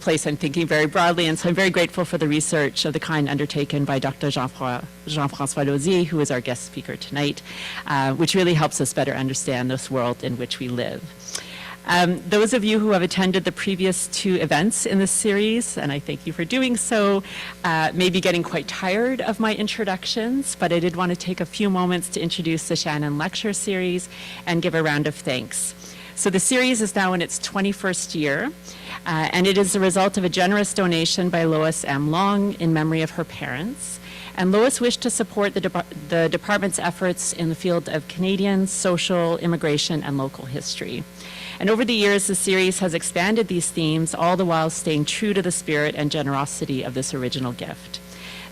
place, I'm thinking very broadly, and so I'm very grateful for the research of the kind undertaken by Dr. Jean-François Lauzier, who is our guest speaker tonight, which really helps us better understand this world in which we live. Those of you who have attended the previous two events in this series, and I thank you for doing so, may be getting quite tired of my introductions, but I did want to take a few moments to introduce the Shannon Lecture Series and give a round of thanks. So the series is now in its 21st year, and it is the result of a generous donation by Lois M. Long in memory of her parents. And Lois wished to support the department's efforts in the field of Canadian, social, immigration, and local history. And over the years, the series has expanded these themes, all the while staying true to the spirit and generosity of this original gift.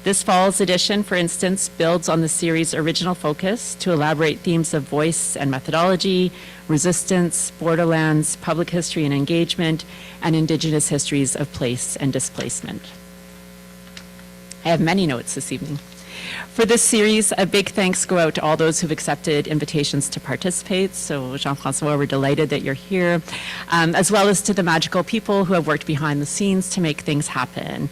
This fall's edition, for instance, builds on the series' original focus to elaborate themes of voice and methodology, resistance, borderlands, public history and engagement, and Indigenous histories of place and displacement. I have many notes this evening. For this series, a big thanks go out to all those who've accepted invitations to participate. So Jean-François, we're delighted that you're here, as well as to the magical people who have worked behind the scenes to make things happen.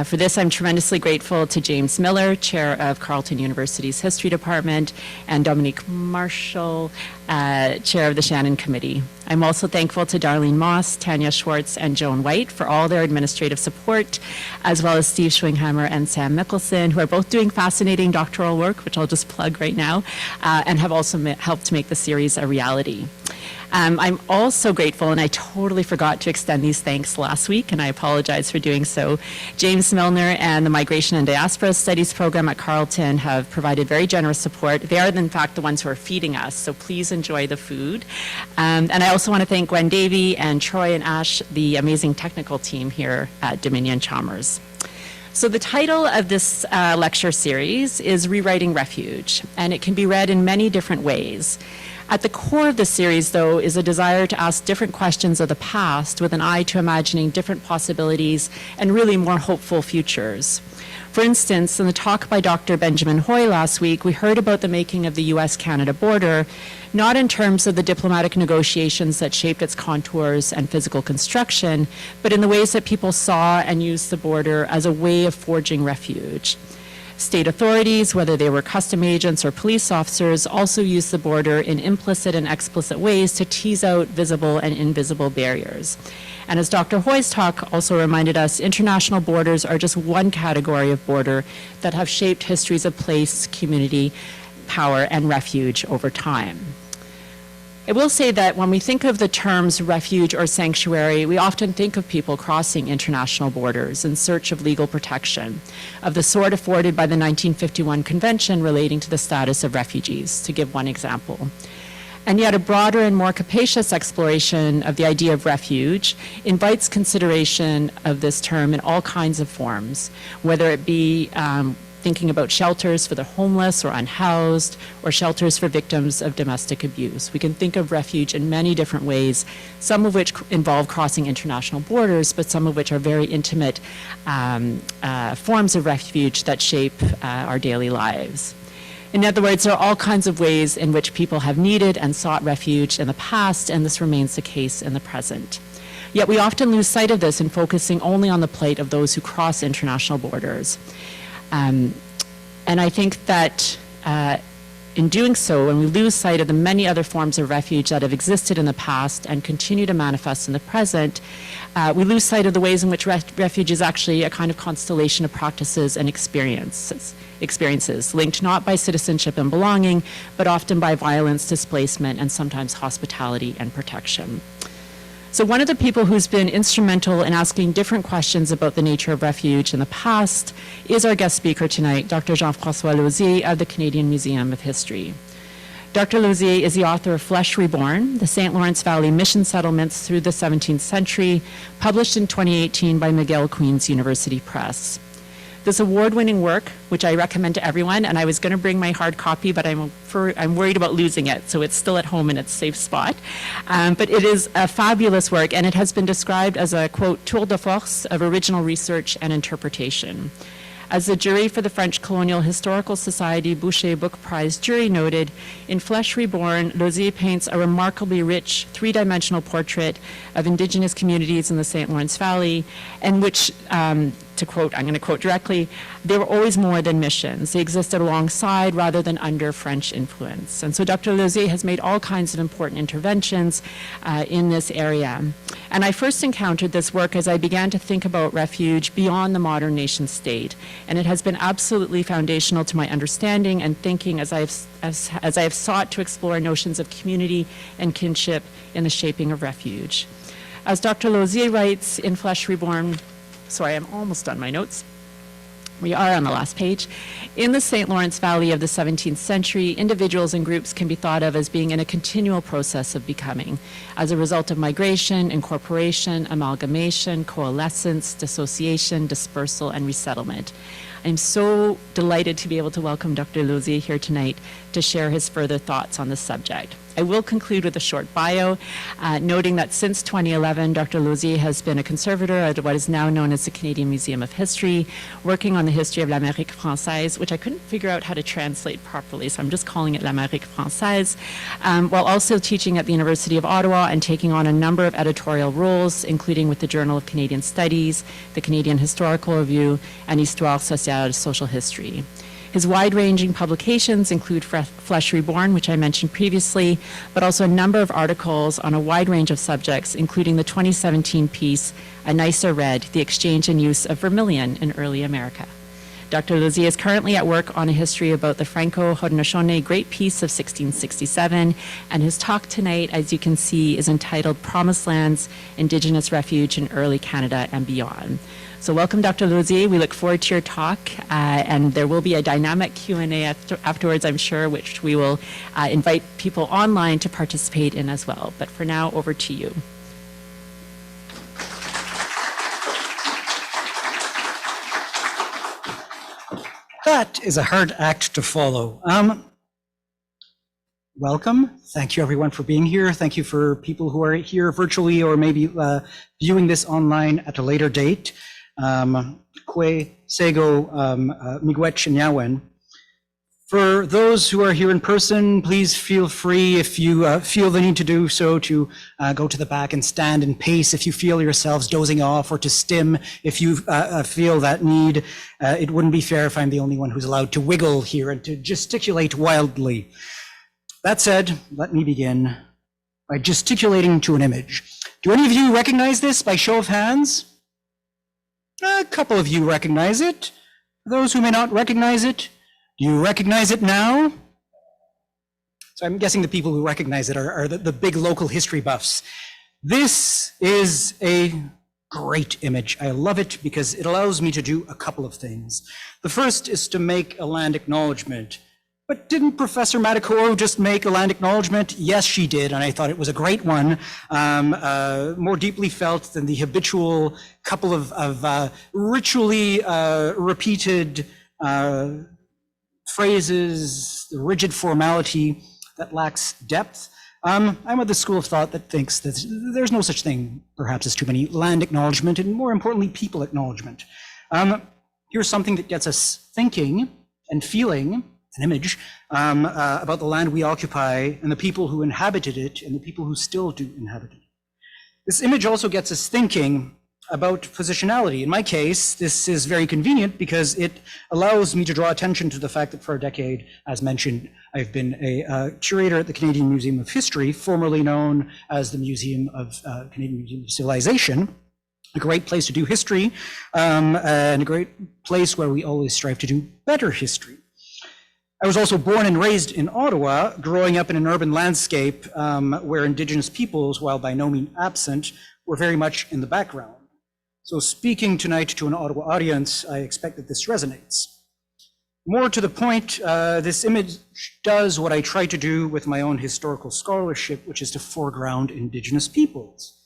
For this, I'm tremendously grateful to James Miller, Chair of Carleton University's History Department, and Dominique Marshall, Chair of the Shannon Committee. I'm also thankful to Darlene Moss, Tanya Schwartz, and Joan White for all their administrative support, as well as Steve Schwinghammer and Sam Mickelson, who are both doing fascinating doctoral work, which I'll just plug right now, and have also helped to make the series a reality. I'm also grateful, and I totally forgot to extend these thanks last week, and I apologize for doing so. James Milner and the Migration and Diaspora Studies program at Carleton have provided very generous support. They are, in fact, the ones who are feeding us, so please enjoy the food. And I also want to thank Gwen Davey and Troy and Ash, the amazing technical team here at Dominion Chalmers. So the title of this lecture series is Rewriting Refuge, and it can be read in many different ways. At the core of the series, though, is a desire to ask different questions of the past with an eye to imagining different possibilities and really more hopeful futures. For instance, in the talk by Dr. Benjamin Hoy last week, we heard about the making of the US-Canada border, not in terms of the diplomatic negotiations that shaped its contours and physical construction, but in the ways that people saw and used the border as a way of forging refuge. State authorities, whether they were custom agents or police officers, also used the border in implicit and explicit ways to tease out visible and invisible barriers. And as Dr. Hoy's talk also reminded us, international borders are just one category of border that have shaped histories of place, community, power, and refuge over time. I will say that when we think of the terms refuge or sanctuary, we often think of people crossing international borders in search of legal protection, of the sort afforded by the 1951 Convention relating to the status of refugees, to give one example. And yet a broader and more capacious exploration of the idea of refuge invites consideration of this term in all kinds of forms, whether it be thinking about shelters for the homeless or unhoused, or shelters for victims of domestic abuse. We can think of refuge in many different ways, some of which involve crossing international borders, but some of which are very intimate forms of refuge that shape our daily lives. In other words, there are all kinds of ways in which people have needed and sought refuge in the past, and this remains the case in the present. Yet we often lose sight of this in focusing only on the plight of those who cross international borders. And I think that in doing so, when we lose sight of the many other forms of refuge that have existed in the past and continue to manifest in the present, we lose sight of the ways in which refuge is actually a kind of constellation of practices and experiences linked not by citizenship and belonging, but often by violence, displacement, and sometimes hospitality and protection. So one of the people who's been instrumental in asking different questions about the nature of refuge in the past is our guest speaker tonight, Dr. Jean-François Lauzier of the Canadian Museum of History. Dr. Lauzier is the author of Flesh Reborn, the St. Lawrence Valley Mission Settlements Through the 17th Century, published in 2018 by McGill Queen's University Press. This award-winning work, which I recommend to everyone, and I was going to bring my hard copy, but I'm worried about losing it, so it's still at home in its safe spot. But it is a fabulous work, and it has been described as a, quote, tour de force of original research and interpretation. As the jury for the French Colonial Historical Society Boucher Book Prize jury noted, in Flesh Reborn, Lauzier paints a remarkably rich three-dimensional portrait of Indigenous communities in the St. Lawrence Valley, and which, to quote, I'm going to quote directly, they were always more than missions. They existed alongside rather than under French influence. And so Dr. Lauzier has made all kinds of important interventions in this area. And I first encountered this work as I began to think about refuge beyond the modern nation state. And it has been absolutely foundational to my understanding and thinking as I have sought to explore notions of community and kinship in the shaping of refuge. As Dr. Lauzier writes in Flesh Reborn, sorry, I'm almost done my notes. We are on the last page. In the St. Lawrence Valley of the 17th century, individuals and groups can be thought of as being in a continual process of becoming, as a result of migration, incorporation, amalgamation, coalescence, dissociation, dispersal, and resettlement. I'm so delighted to be able to welcome Dr. Lauzier here tonight to share his further thoughts on this subject. I will conclude with a short bio, noting that since 2011, Dr. Lauzier has been a conservator at what is now known as the Canadian Museum of History, working on the history of l'Amérique française, which I couldn't figure out how to translate properly, so I'm just calling it l'Amérique française, while also teaching at the University of Ottawa and taking on a number of editorial roles, including with the Journal of Canadian Studies, the Canadian Historical Review, and Histoire Sociale, Social History. His wide-ranging publications include Flesh Reborn, which I mentioned previously, but also a number of articles on a wide range of subjects, including the 2017 piece, A Nicer Red, The Exchange and Use of Vermilion in Early America. Dr. Lauzier is currently at work on a history about the Franco-Haudenosaunee Great Peace of 1667, and his talk tonight, as you can see, is entitled Promised Lands, Indigenous Refuge in Early Canada and Beyond. So welcome, Dr. Lauzier. We look forward to your talk, and there will be a dynamic Q&A afterwards, I'm sure, which we will invite people online to participate in as well. But for now, over to you. That is a hard act to follow. Welcome. Thank you, everyone, for being here. Thank you for people who are here virtually or maybe viewing this online at a later date. Kwe, Sego, Miigwech, and Yawen. For those who are here in person, please feel free, if you feel the need to do so, to go to the back and stand and pace if you feel yourselves dozing off, or to stim if you feel that need. It wouldn't be fair if I'm the only one who's allowed to wiggle here and to gesticulate wildly. That said, let me begin by gesticulating to an image. Do any of you recognize this by show of hands? A couple of you recognize it. For those who may not recognize it, do you recognize it now? So I'm guessing the people who recognize it are the big local history buffs. This is a great image. I love it because it allows me to do a couple of things. The first is to make a land acknowledgement. But didn't Professor Madakoro just make a land acknowledgement? Yes, she did, and I thought it was a great one, more deeply felt than the habitual couple of ritually repeated phrases, the rigid formality that lacks depth. I'm of the school of thought that thinks that there's no such thing, perhaps, as too many land acknowledgement, and more importantly, people acknowledgement. Here's something that gets us thinking and feeling, an image, about the land we occupy and the people who inhabited it and the people who still do inhabit it. This image also gets us thinking about positionality. In my case, this is very convenient because it allows me to draw attention to the fact that for a decade, as mentioned, I've been a curator at the Canadian Museum of History, formerly known as the Canadian Museum of Civilization. A great place to do history, and a great place where we always strive to do better history. I was also born and raised in Ottawa, growing up in an urban landscape where Indigenous peoples, while by no means absent, were very much in the background. So speaking tonight to an Ottawa audience, I expect that this resonates. More to the point, this image does what I try to do with my own historical scholarship, which is to foreground Indigenous peoples.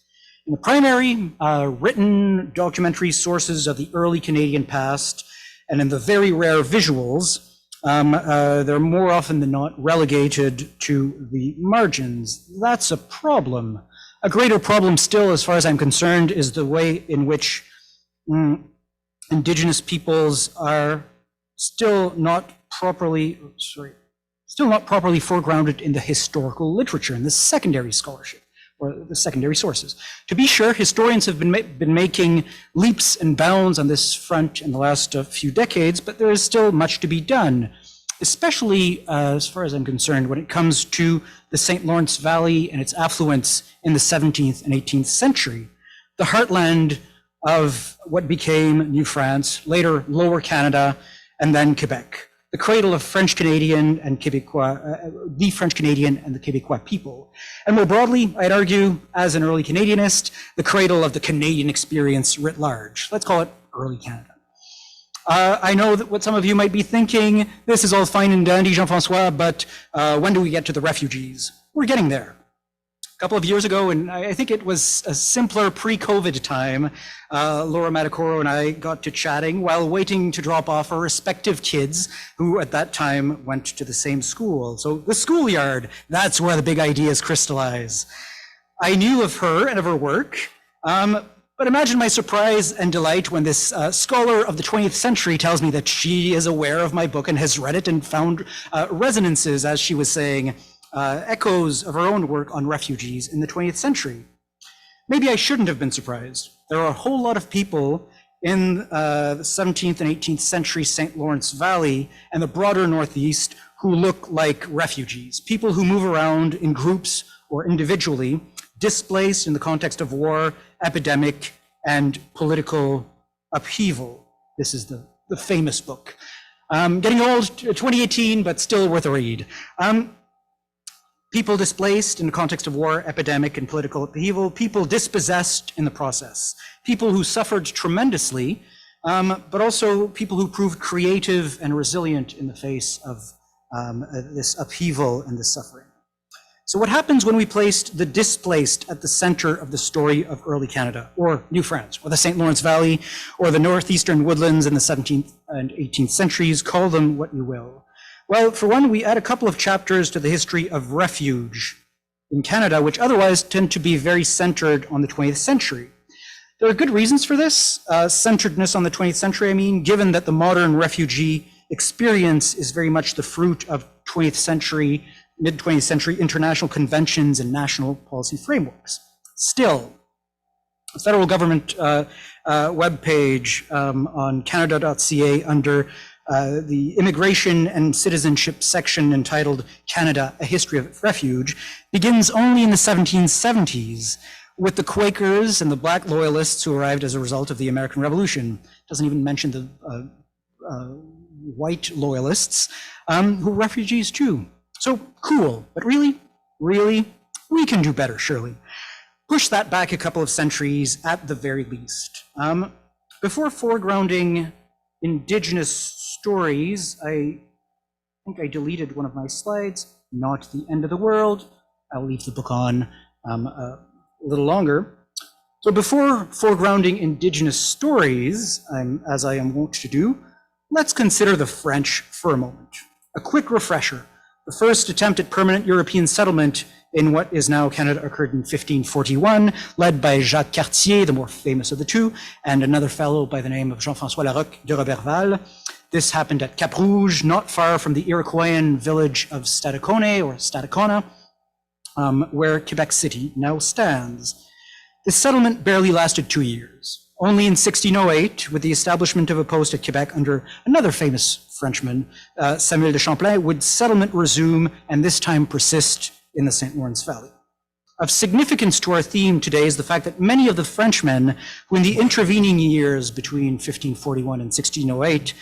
In the primary written documentary sources of the early Canadian past, and in the very rare visuals, they're more often than not relegated to the margins. That's a problem. A greater problem still, as far as I'm concerned, is the way in which Indigenous peoples are still not properly foregrounded in the historical literature, in the secondary scholarship, or the secondary sources. To be sure, historians have been making leaps and bounds on this front in the last few decades, but there is still much to be done, especially as far as I'm concerned, when it comes to the St. Lawrence Valley and its affluence in the 17th and 18th century, the heartland of what became New France, later Lower Canada, and then Quebec, the cradle of French Canadian and Quebecois, the French Canadian and the Quebecois people. And more broadly, I'd argue, as an early Canadianist, the cradle of the Canadian experience writ large. Let's call it early Canada. I know that what some of you might be thinking, this is all fine and dandy, Jean-François, but when do we get to the refugees? We're getting there. A couple of years ago, and I think it was a simpler pre-COVID time, Laura Matacoro and I got to chatting while waiting to drop off our respective kids who at that time went to the same school. So the schoolyard, that's where the big ideas crystallize. I knew of her and of her work, but imagine my surprise and delight when this scholar of the 20th century tells me that she is aware of my book and has read it and found resonances, as she was saying, echoes of her own work on refugees in the 20th century. Maybe I shouldn't have been surprised. There are a whole lot of people in the 17th and 18th century St. Lawrence Valley and the broader Northeast who look like refugees, people who move around in groups or individually, displaced in the context of war, epidemic, and political upheaval. This is the famous book. Getting old, 2018, but still worth a read. People displaced in the context of war, epidemic, and political upheaval, people dispossessed in the process, people who suffered tremendously, but also people who proved creative and resilient in the face of this upheaval and this suffering. So what happens when we placed the displaced at the center of the story of early Canada, or New France, or the St. Lawrence Valley, or the northeastern woodlands in the 17th and 18th centuries, call them what you will? Well, for one, we add a couple of chapters to the history of refuge in Canada, which otherwise tend to be very centered on the 20th century. There are good reasons for this, centeredness on the 20th century, I mean, given that the modern refugee experience is very much the fruit of 20th century, mid-20th century international conventions and national policy frameworks. Still, the federal government webpage on canada.ca under the Immigration and Citizenship section entitled Canada, A History of Refuge, begins only in the 1770s with the Quakers and the Black Loyalists who arrived as a result of the American Revolution. It doesn't even mention the white Loyalists who were refugees too. So cool, but really, we can do better, surely. Push that back a couple of centuries at the very least. Before foregrounding Indigenous stories, I think I deleted one of my slides, not the end of the world. I'll leave the book on a little longer. So before foregrounding Indigenous stories, as I am wont to do, let's consider the French for a moment. A quick refresher. The first attempt at permanent European settlement in what is now Canada occurred in 1541, led by Jacques Cartier, the more famous of the two, and another fellow by the name of Jean-François Larocque de Roberval. This happened at Cap Rouge, not far from the Iroquoian village of Stadacona, or Stadacona, where Quebec City now stands. This settlement barely lasted 2 years. Only in 1608, with the establishment of a post at Quebec under another famous Frenchman, Samuel de Champlain, would settlement resume and this time persist in the St. Lawrence Valley. Of significance to our theme today is the fact that many of the Frenchmen who in the intervening years between 1541 and 1608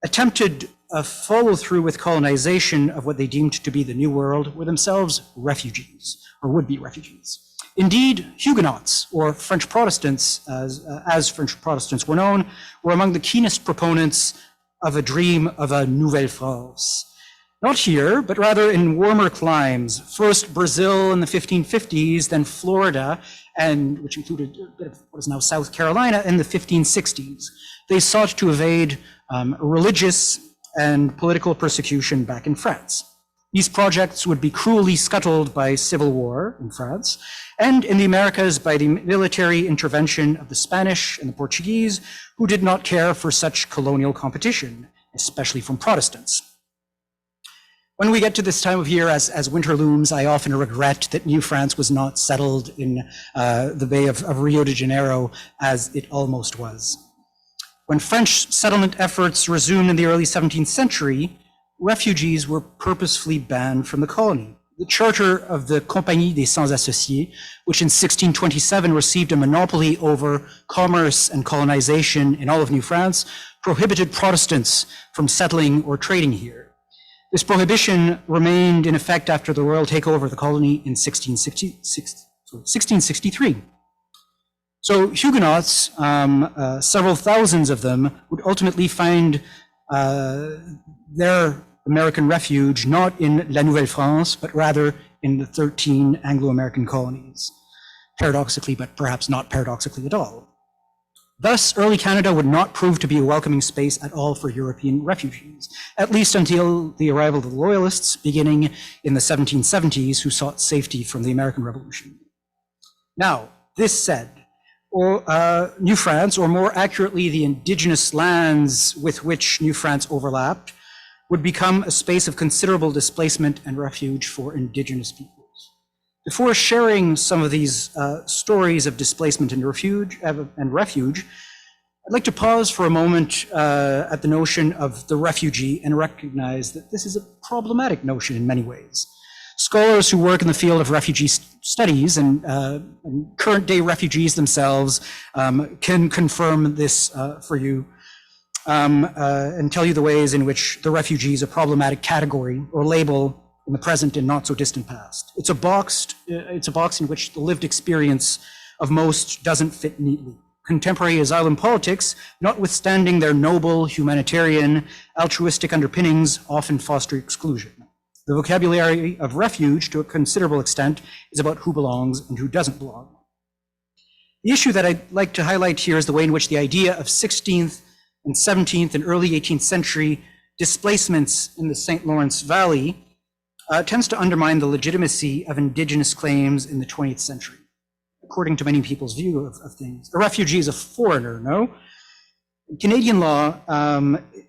attempted a follow-through with colonization of what they deemed to be the New World were themselves refugees, or would-be refugees. Indeed, Huguenots, or French Protestants, as French Protestants were known, were among the keenest proponents of a dream of a Nouvelle France. Not here, but rather in warmer climes. First Brazil in the 1550s, then Florida, and which included a bit of what is now South Carolina in the 1560s. They sought to evade religious and political persecution back in France. These projects would be cruelly scuttled by civil war in France, and in the Americas by the military intervention of the Spanish and the Portuguese, who did not care for such colonial competition, especially from Protestants. When we get to this time of year, as winter looms, I often regret that New France was not settled in the Bay of Rio de Janeiro, as it almost was. When French settlement efforts resumed in the early 17th century, refugees were purposefully banned from the colony. The charter of the Compagnie des Sans Associés, which in 1627 received a monopoly over commerce and colonization in all of New France, prohibited Protestants from settling or trading here. This prohibition remained in effect after the royal takeover of the colony in 1663. So Huguenots, several thousands of them, would ultimately find their American refuge not in La Nouvelle-France, but rather in the 13 Anglo-American colonies. Paradoxically, but perhaps not paradoxically at all. Thus, early Canada would not prove to be a welcoming space at all for European refugees, at least until the arrival of the Loyalists beginning in the 1770s, who sought safety from the American Revolution. Now, this said, New France, or more accurately, the indigenous lands with which New France overlapped, would become a space of considerable displacement and refuge for indigenous peoples. Before sharing some of these stories of displacement and refuge, I'd like to pause for a moment at the notion of the refugee and recognize that this is a problematic notion in many ways. Scholars who work in the field of refugee studies and current day refugees themselves can confirm this for you and tell you the ways in which the refugee is a problematic category or label in the present and not so distant past. It's a box in which the lived experience of most doesn't fit neatly. Contemporary asylum politics, notwithstanding their noble, humanitarian, altruistic underpinnings, often foster exclusion. The vocabulary of refuge, to a considerable extent, is about who belongs and who doesn't belong. The issue that I'd like to highlight here is the way in which the idea of 16th and 17th and early 18th century displacements in the St. Lawrence Valley tends to undermine the legitimacy of indigenous claims in the 20th century, according to many people's view of things. A refugee is a foreigner, no? In Canadian law,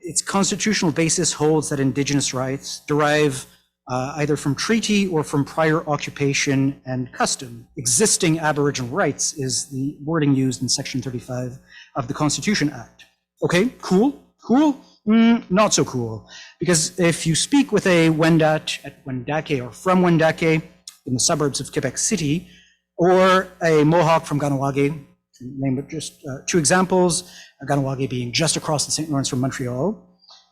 its constitutional basis holds that indigenous rights derive either from treaty or from prior occupation and custom. Existing Aboriginal rights is the wording used in Section 35 of the Constitution Act. Okay, cool. Not so cool, because if you speak with a Wendat at Wendake or from Wendake in the suburbs of Quebec City, or a Mohawk from Ganawage, to name it just two examples, Ganawage being just across the St. Lawrence from Montreal,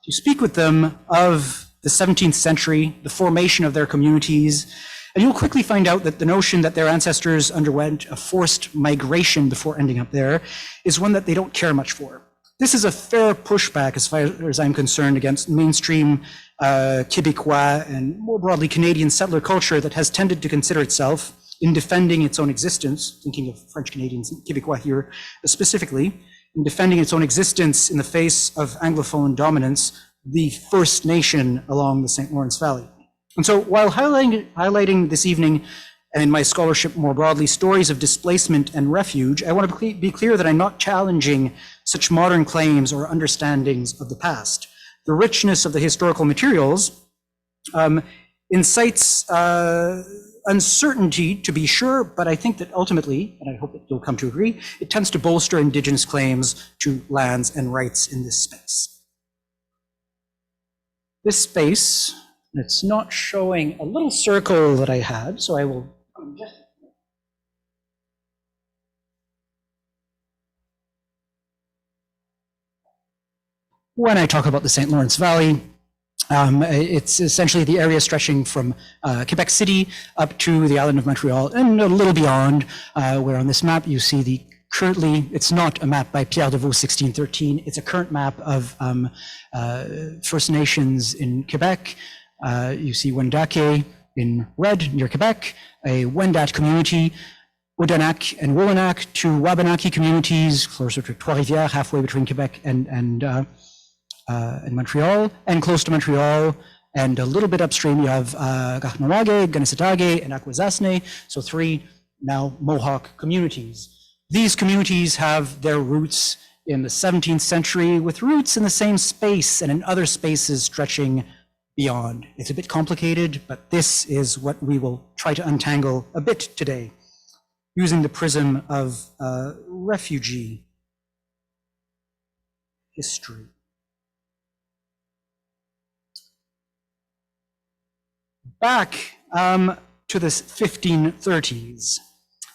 you speak with them of the 17th century, the formation of their communities, and you'll quickly find out that the notion that their ancestors underwent a forced migration before ending up there is one that they don't care much for. This is a fair pushback, as far as I'm concerned, against mainstream Québécois and more broadly Canadian settler culture that has tended to consider itself, in defending its own existence, thinking of French Canadians and Québécois here specifically, in defending its own existence in the face of Anglophone dominance, the First Nation along the St. Lawrence Valley. And so while highlighting this evening, and in my scholarship more broadly, stories of displacement and refuge, I want to be clear that I'm not challenging such modern claims or understandings of the past. The richness of the historical materials incites uncertainty, to be sure, but I think that ultimately, and I hope that you'll come to agree, it tends to bolster indigenous claims to lands and rights in this space. This space, it's not showing a little circle that I had, so I will just when I talk about the St. Lawrence Valley, it's essentially the area stretching from Quebec City up to the island of Montreal and a little beyond, where on this map you see the currently, it's not a map by Pierre de Vaux 1613, it's a current map of First Nations in Quebec. You see Wendake in red near Quebec, a Wendat community, Odanak and Wolanak, two Wabanaki communities closer to Trois-Rivières, halfway between Quebec and Montreal, and close to Montreal, And a little bit upstream, you have Gahnoage, Ganisatage, and Akwesasne, so 3 now Mohawk communities. These communities have their roots in the 17th century, with roots in the same space and in other spaces stretching beyond. It's a bit complicated, but this is what we will try to untangle a bit today, using the prism of refugee history. Back to the 1530s,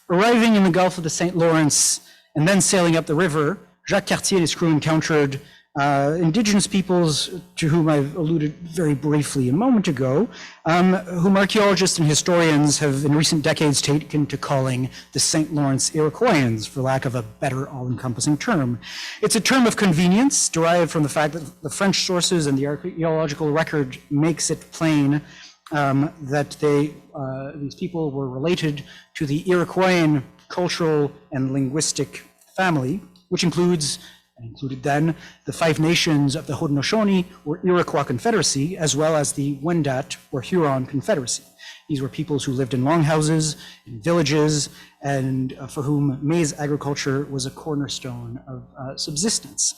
arriving in the Gulf of the St. Lawrence and then sailing up the river, Jacques Cartier and his crew encountered indigenous peoples to whom I've alluded very briefly a moment ago, whom archaeologists and historians have in recent decades taken to calling the St. Lawrence Iroquoians, for lack of a better all-encompassing term. It's a term of convenience derived from the fact that the French sources and the archaeological record makes it plain that these people were related to the Iroquoian cultural and linguistic family, which included then the 5 nations of the Haudenosaunee or Iroquois Confederacy, as well as the Wendat or Huron Confederacy. These were peoples who lived in longhouses, in villages, and for whom maize agriculture was a cornerstone of subsistence.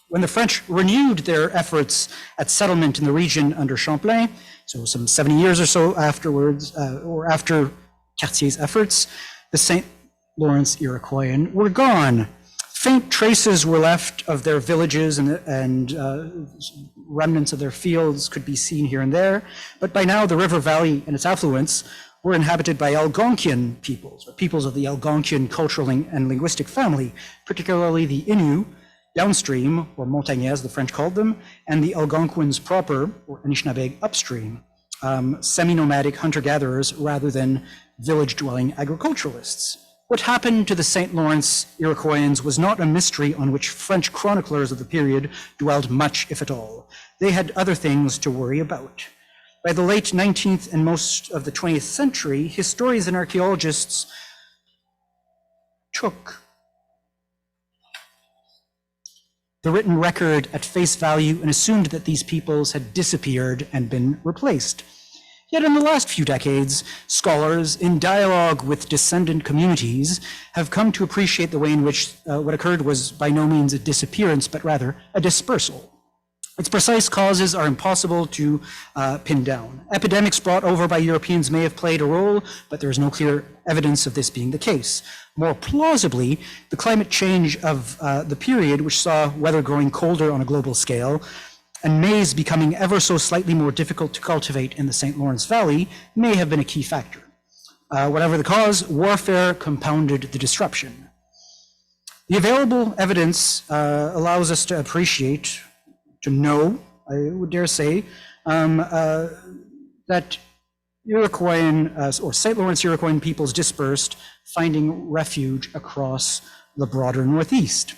When the French renewed their efforts at settlement in the region under Champlain, so some 70 years or so afterwards, or after Cartier's efforts, the St. Lawrence Iroquoian were gone. Faint traces were left of their villages and remnants of their fields could be seen here and there, but by now the river valley and its affluents were inhabited by Algonquian peoples, or peoples of the Algonquian cultural and linguistic family, particularly the Innu, downstream, or Montagnais, the French called them, and the Algonquins proper, or Anishinaabeg, upstream, semi-nomadic hunter-gatherers rather than village-dwelling agriculturalists. What happened to the St. Lawrence Iroquoians was not a mystery on which French chroniclers of the period dwelled much, if at all. They had other things to worry about. By the late 19th and most of the 20th century, historians and archaeologists took the written record at face value and assumed that these peoples had disappeared and been replaced. Yet in the last few decades, scholars, in dialogue with descendant communities, have come to appreciate the way in which what occurred was by no means a disappearance, but rather a dispersal. Its precise causes are impossible to pin down. Epidemics brought over by Europeans may have played a role, but there is no clear evidence of this being the case. More plausibly, the climate change of the period, which saw weather growing colder on a global scale, and maize becoming ever so slightly more difficult to cultivate in the St. Lawrence Valley, may have been a key factor. Whatever the cause, warfare compounded the disruption. The available evidence allows us to appreciate, to know, I would dare say, that Iroquoian or St. Lawrence Iroquoian peoples dispersed, finding refuge across the broader Northeast.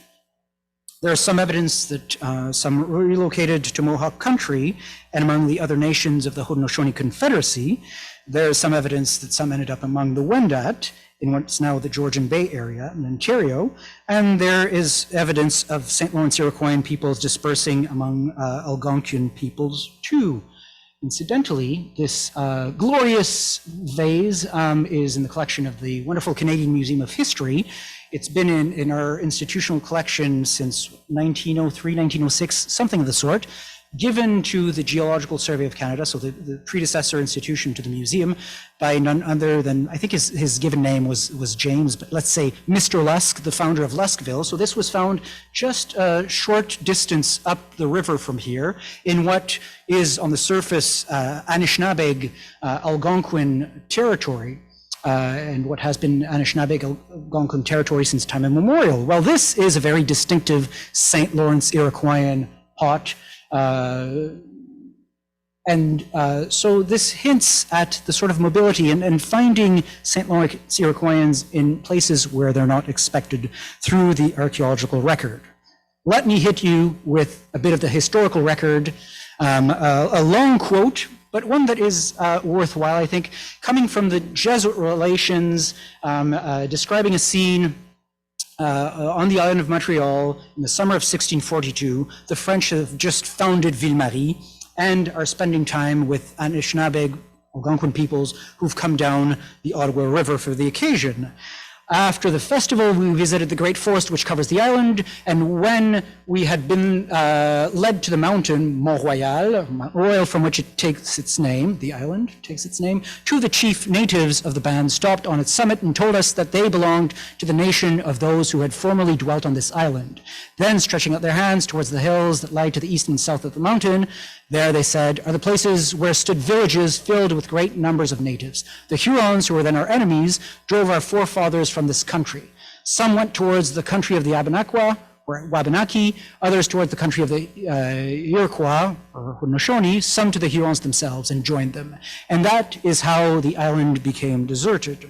There is some evidence that some relocated to Mohawk country, and among the other nations of the Haudenosaunee Confederacy, there is some evidence that some ended up among the Wendat in what's now the Georgian Bay area in Ontario, and there is evidence of St. Lawrence Iroquoian peoples dispersing among Algonquian peoples too. Incidentally, this glorious vase is in the collection of the wonderful Canadian Museum of History. It's been in our institutional collection since 1903, 1906, something of the sort, given to the Geological Survey of Canada, so the predecessor institution to the museum, by none other than, I think his given name was James, but let's say Mr. Lusk, the founder of Luskville. So this was found just a short distance up the river from here in what is on the surface Anishinaabeg Algonquin territory. And what has been Anishinaabeg Algonquin territory since time immemorial. Well, this is a very distinctive St. Lawrence Iroquoian pot. So this hints at the sort of mobility and finding St. Lawrence Iroquoians in places where they're not expected through the archaeological record. Let me hit you with a bit of the historical record, a long quote, but one that is worthwhile, I think, coming from the Jesuit Relations, describing a scene on the island of Montreal in the summer of 1642. The French have just founded Ville-Marie, and are spending time with Anishinaabe Algonquin peoples who've come down the Ottawa River for the occasion. After the festival, we visited the Great Forest, which covers the island, and when we had been led to the mountain, Mont Royal, Mount Royal, from which it takes its name, the island takes its name, two of the chief natives of the band stopped on its summit and told us that they belonged to the nation of those who had formerly dwelt on this island. Then, stretching out their hands towards the hills that lie to the east and south of the mountain, there, they said, are the places where stood villages filled with great numbers of natives. The Hurons, who were then our enemies, drove our forefathers from this country. Some went towards the country of the Abenakwa, or Wabanaki, others towards the country of the Iroquois, or Haudenosaunee, some to the Hurons themselves and joined them. And that is how the island became deserted.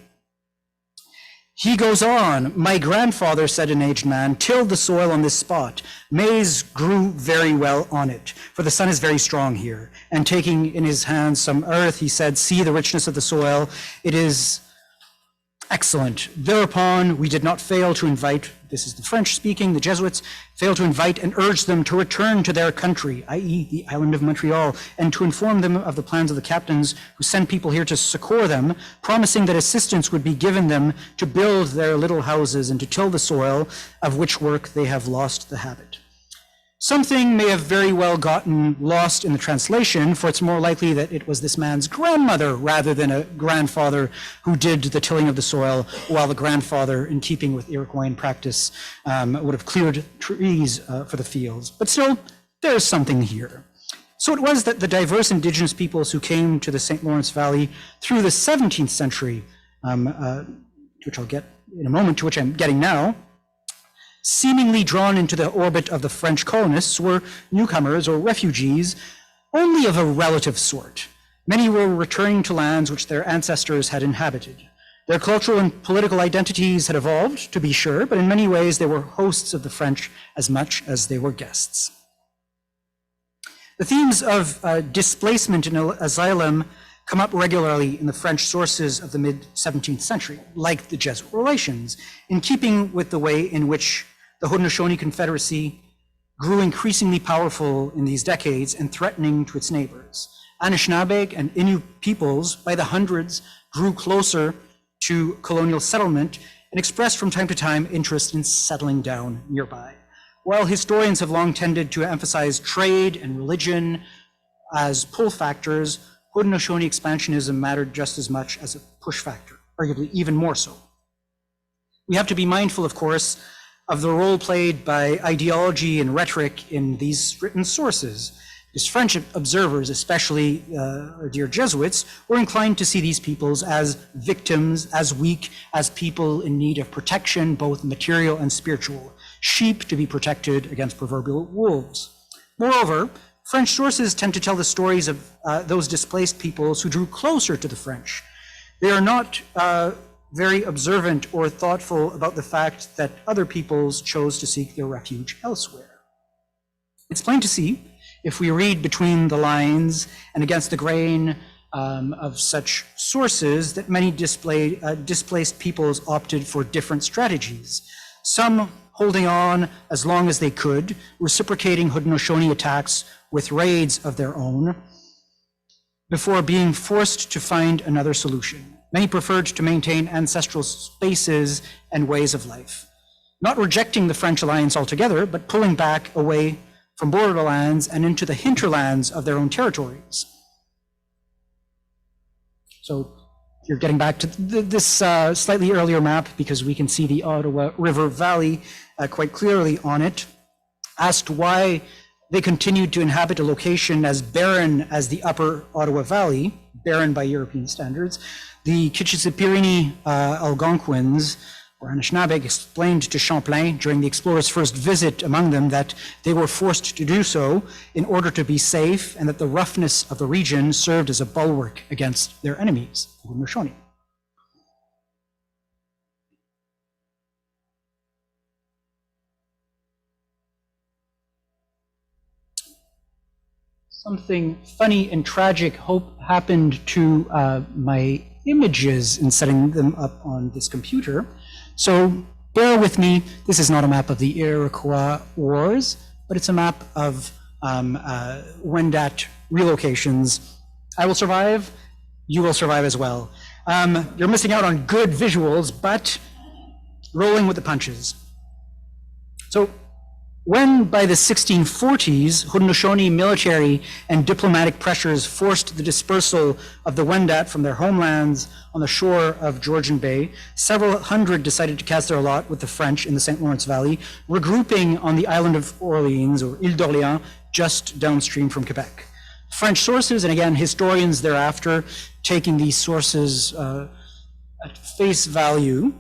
He goes on, my grandfather, said an aged man, tilled the soil on this spot. Maize grew very well on it, for the sun is very strong here. And taking in his hands some earth, he said, see the richness of the soil. It is excellent. Thereupon, we did not fail to invite, this is the French speaking, the Jesuits, failed to invite and urge them to return to their country, i.e. the island of Montreal, and to inform them of the plans of the captains who sent people here to succor them, promising that assistance would be given them to build their little houses and to till the soil, of which work they have lost the habit. Something may have very well gotten lost in the translation, for it's more likely that it was this man's grandmother rather than a grandfather who did the tilling of the soil, while the grandfather, in keeping with Iroquois practice, would have cleared trees for the fields. But still, there's something here. So it was that the diverse Indigenous peoples who came to the St. Lawrence Valley through the 17th century, which I'll get in a moment, to which I'm getting now, seemingly drawn into the orbit of the French colonists, were newcomers or refugees, only of a relative sort. Many were returning to lands which their ancestors had inhabited. Their cultural and political identities had evolved, to be sure, but in many ways they were hosts of the French as much as they were guests. The themes of displacement and asylum come up regularly in the French sources of the mid-17th century, like the Jesuit relations, in keeping with the way in which the Haudenosaunee Confederacy grew increasingly powerful in these decades and threatening to its neighbors. Anishinaabe and Innu peoples, by the hundreds, grew closer to colonial settlement and expressed from time to time interest in settling down nearby. While historians have long tended to emphasize trade and religion as pull factors, Haudenosaunee expansionism mattered just as much as a push factor, arguably even more so. We have to be mindful, of course, of the role played by ideology and rhetoric in these written sources, because French observers, especially our dear Jesuits, were inclined to see these peoples as victims, as weak, as people in need of protection, both material and spiritual, sheep to be protected against proverbial wolves. Moreover, French sources tend to tell the stories of those displaced peoples who drew closer to the French. They are not very observant or thoughtful about the fact that other peoples chose to seek their refuge elsewhere. It's plain to see, if we read between the lines and against the grain of such sources, that many displaced peoples opted for different strategies. Some holding on as long as they could, reciprocating Haudenosaunee attacks with raids of their own, before being forced to find another solution. Many preferred to maintain ancestral spaces and ways of life, not rejecting the French alliance altogether, but pulling back away from borderlands and into the hinterlands of their own territories. So you're getting back to this slightly earlier map, because we can see the Ottawa River Valley quite clearly on it, asked why they continued to inhabit a location as barren as the upper Ottawa Valley, barren by European standards. The Kichisipirini Algonquins, or Anishinaabe, explained to Champlain during the explorers' first visit among them that they were forced to do so in order to be safe, and that the roughness of the region served as a bulwark against their enemies, the Haudenosaunee. Something funny and tragic happened to my images in setting them up on this computer. So bear with me, this is not a map of the Iroquois Wars, but it's a map of Wendat relocations. I will survive, you will survive as well. You're missing out on good visuals, but rolling with the punches. So when by the 1640s, Haudenosaunee military and diplomatic pressures forced the dispersal of the Wendat from their homelands on the shore of Georgian Bay, several hundred decided to cast their lot with the French in the St. Lawrence Valley, regrouping on the island of Orleans, or Ile d'Orléans, just downstream from Quebec. French sources, and again, historians thereafter, taking these sources at face value,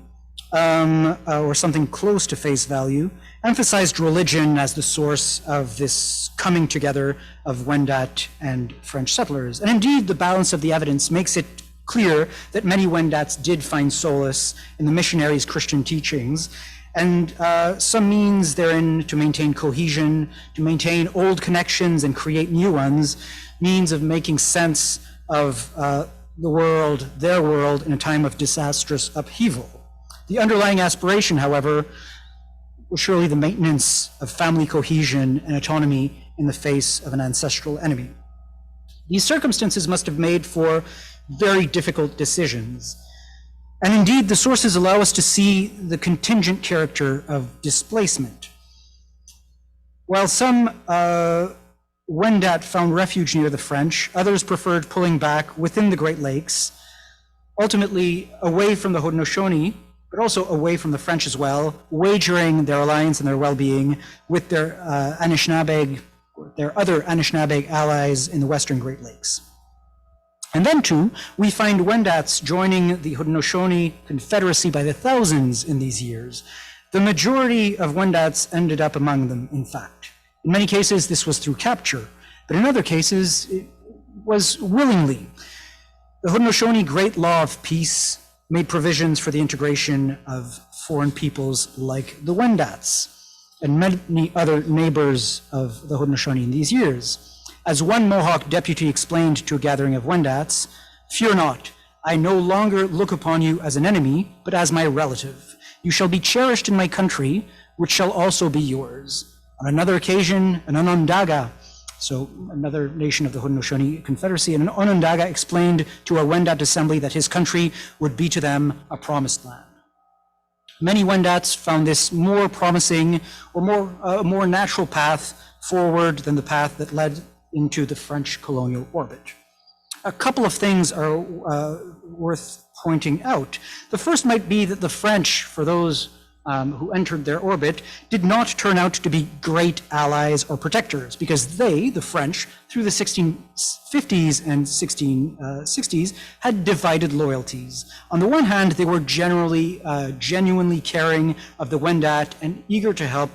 or something close to face value, emphasized religion as the source of this coming together of Wendat and French settlers. And indeed, the balance of the evidence makes it clear that many Wendats did find solace in the missionaries' Christian teachings, and some means therein to maintain cohesion, to maintain old connections and create new ones, means of making sense of the world, their world, in a time of disastrous upheaval. The underlying aspiration, however, was surely the maintenance of family cohesion and autonomy in the face of an ancestral enemy. These circumstances must have made for very difficult decisions. And indeed, the sources allow us to see the contingent character of displacement. While some Wendat found refuge near the French, others preferred pulling back within the Great Lakes, ultimately away from the Haudenosaunee, but also away from the French as well, wagering their alliance and their well-being with their Anishinaabe, their other Anishinaabe allies in the Western Great Lakes. And then too, we find Wendats joining the Haudenosaunee Confederacy by the thousands in these years. The majority of Wendats ended up among them, in fact. In many cases, this was through capture, but in other cases, it was willingly. The Haudenosaunee Great Law of Peace made provisions for the integration of foreign peoples like the Wendats and many other neighbors of the Haudenosaunee in these years. As one Mohawk deputy explained to a gathering of Wendats, "Fear not, I no longer look upon you as an enemy, but as my relative. You shall be cherished in my country, which shall also be yours." On another occasion, an Onondaga, so another nation of the Haudenosaunee Confederacy, and an Onondaga explained to a Wendat assembly that his country would be to them a promised land. Many Wendats found this more promising or more natural path forward than the path that led into the French colonial orbit. A couple of things are worth pointing out. The first might be that the French, for those who entered their orbit, did not turn out to be great allies or protectors, because they, the French, through the 1650s and 1660s, had divided loyalties. On the one hand, they were generally genuinely caring of the Wendat and eager to help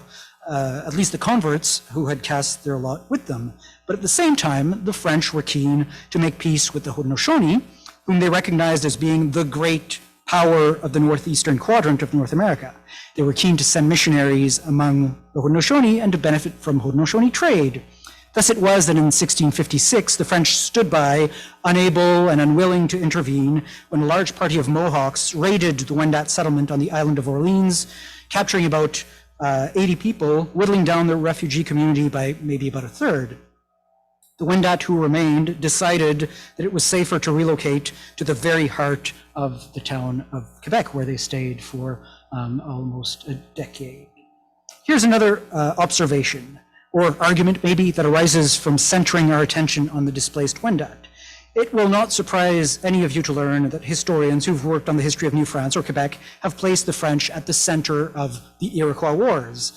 at least the converts who had cast their lot with them. But at the same time, the French were keen to make peace with the Haudenosaunee, whom they recognized as being the great power of the northeastern quadrant of North America. They were keen to send missionaries among the Haudenosaunee and to benefit from Haudenosaunee trade. Thus it was that in 1656, the French stood by, unable and unwilling to intervene, when a large party of Mohawks raided the Wendat settlement on the island of Orleans, capturing about 80 people, whittling down the refugee community by maybe about a third. The Wendat who remained decided that it was safer to relocate to the very heart of the town of Quebec, where they stayed for almost a decade. Here's another observation, or argument maybe, that arises from centering our attention on the displaced Wendat. It will not surprise any of you to learn that historians who've worked on the history of New France or Quebec have placed the French at the center of the Iroquois Wars.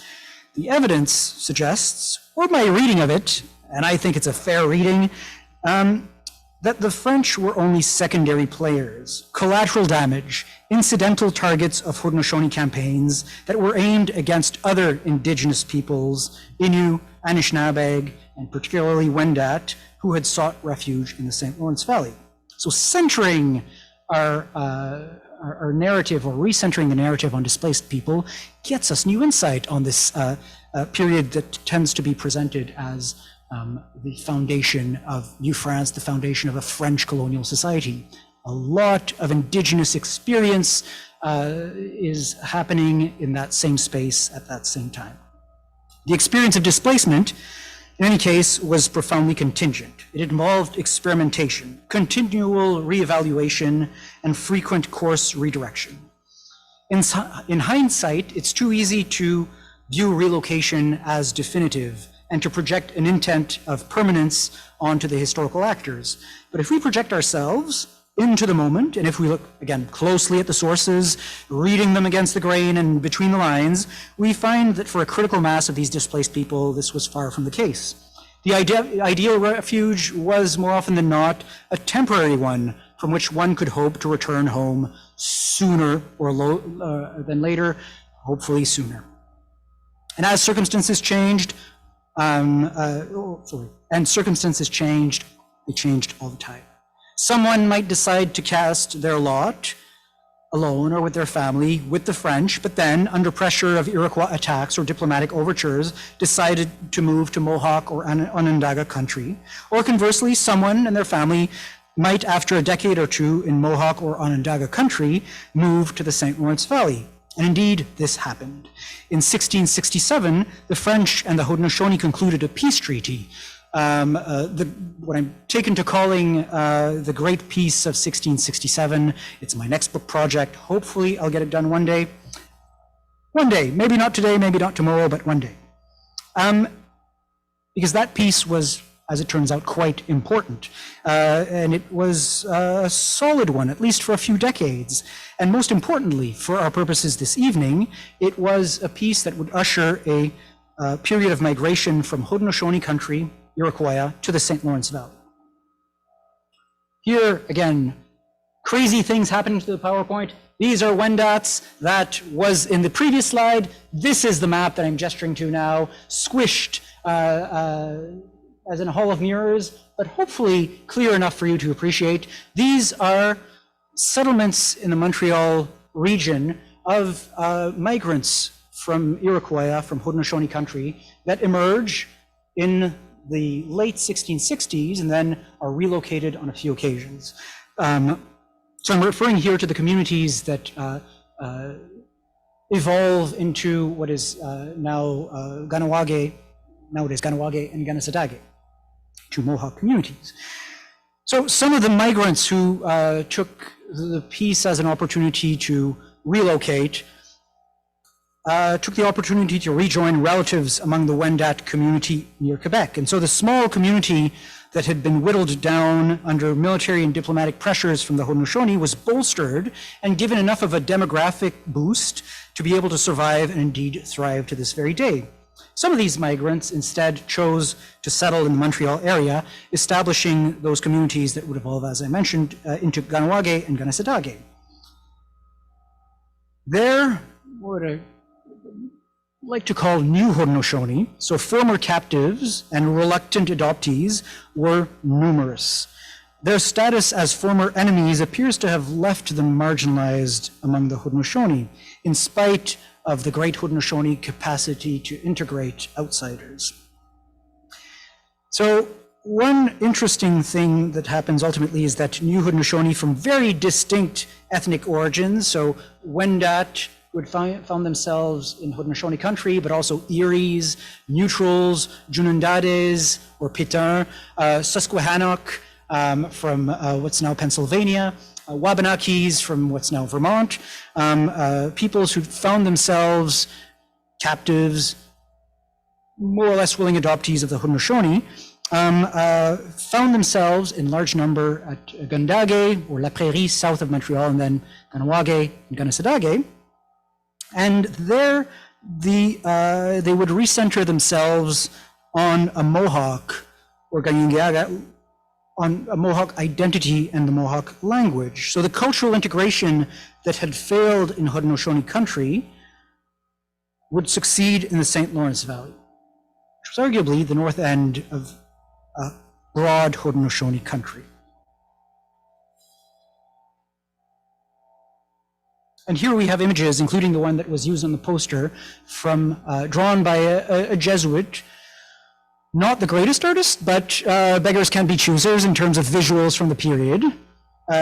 The evidence suggests, or my reading of it, and I think it's a fair reading, that the French were only secondary players, collateral damage, incidental targets of Haudenosaunee campaigns that were aimed against other Indigenous peoples, Innu, Anishinaabe, and particularly Wendat, who had sought refuge in the St. Lawrence Valley. So centering our narrative, or recentering the narrative on displaced people, gets us new insight on this period that tends to be presented as the foundation of New France, the foundation of a French colonial society. A lot of Indigenous experience is happening in that same space at that same time. The experience of displacement in any case, was profoundly contingent. It involved experimentation, continual reevaluation, and frequent course redirection. In hindsight, it's too easy to view relocation as definitive and to project an intent of permanence onto the historical actors. But if we project ourselves into the moment, and if we look, again, closely at the sources, reading them against the grain and between the lines, we find that for a critical mass of these displaced people, this was far from the case. The ideal refuge was, more often than not, a temporary one from which one could hope to return home sooner or than later, hopefully sooner. And as circumstances changed, they changed all the time. Someone might decide to cast their lot alone or with their family with the French, but then, under pressure of Iroquois attacks or diplomatic overtures, decided to move to Mohawk or Onondaga country. Or conversely, someone and their family might, after a decade or two in Mohawk or Onondaga country, move to the St. Lawrence Valley. And indeed, this happened. In 1667, the French and the Haudenosaunee concluded a peace treaty, what I'm taken to calling the Great Peace of 1667. It's my next book project. Hopefully, I'll get it done one day. One day, maybe not today, maybe not tomorrow, but one day. Because that peace was, as it turns out, quite important. And it was a solid one, at least for a few decades. And most importantly, for our purposes this evening, it was a peace that would usher a period of migration from Haudenosaunee country, Iroquois, to the St. Lawrence Valley. Here, again, crazy things happening to the PowerPoint. These are Wendats. That was in the previous slide. This is the map that I'm gesturing to now, squished as in a hall of mirrors, but hopefully clear enough for you to appreciate. These are settlements in the Montreal region of migrants from Iroquois, from Haudenosaunee country, that emerge in the late 1660s and then are relocated on a few occasions. So I'm referring here to the communities that evolve into what is now Ganawage, nowadays Ganawage and Ganasatake, two Mohawk communities. So some of the migrants who took the peace as an opportunity to relocate took the opportunity to rejoin relatives among the Wendat community near Quebec. And so the small community that had been whittled down under military and diplomatic pressures from the Haudenosaunee was bolstered and given enough of a demographic boost to be able to survive and indeed thrive to this very day. Some of these migrants instead chose to settle in the Montreal area, establishing those communities that would evolve, as I mentioned, into Ganawage and Ganasatake. There, what I like to call new Haudenosaunee, so former captives and reluctant adoptees, were numerous. Their status as former enemies appears to have left them marginalized among the Haudenosaunee, in spite of the great Haudenosaunee capacity to integrate outsiders. So one interesting thing that happens ultimately is that new Haudenosaunee from very distinct ethnic origins, so Wendat would found themselves in Haudenosaunee country, but also Eries, Neutrals, Junandades or Pétain, Susquehannock from what's now Pennsylvania, Wabanakis from what's now Vermont, peoples who found themselves captives, more or less willing adoptees of the Haudenosaunee, found themselves in large number at Gundage or La Prairie south of Montreal, and then Ganawage and Ganasatake. And there they would recenter themselves on a Mohawk or Ganyingiaga, on a Mohawk identity and the Mohawk language. So the cultural integration that had failed in Haudenosaunee country would succeed in the St. Lawrence Valley, which was arguably the north end of broad Haudenosaunee country. And here we have images, including the one that was used on the poster, from drawn by a Jesuit. Not the greatest artist, but beggars can't be choosers in terms of visuals from the period.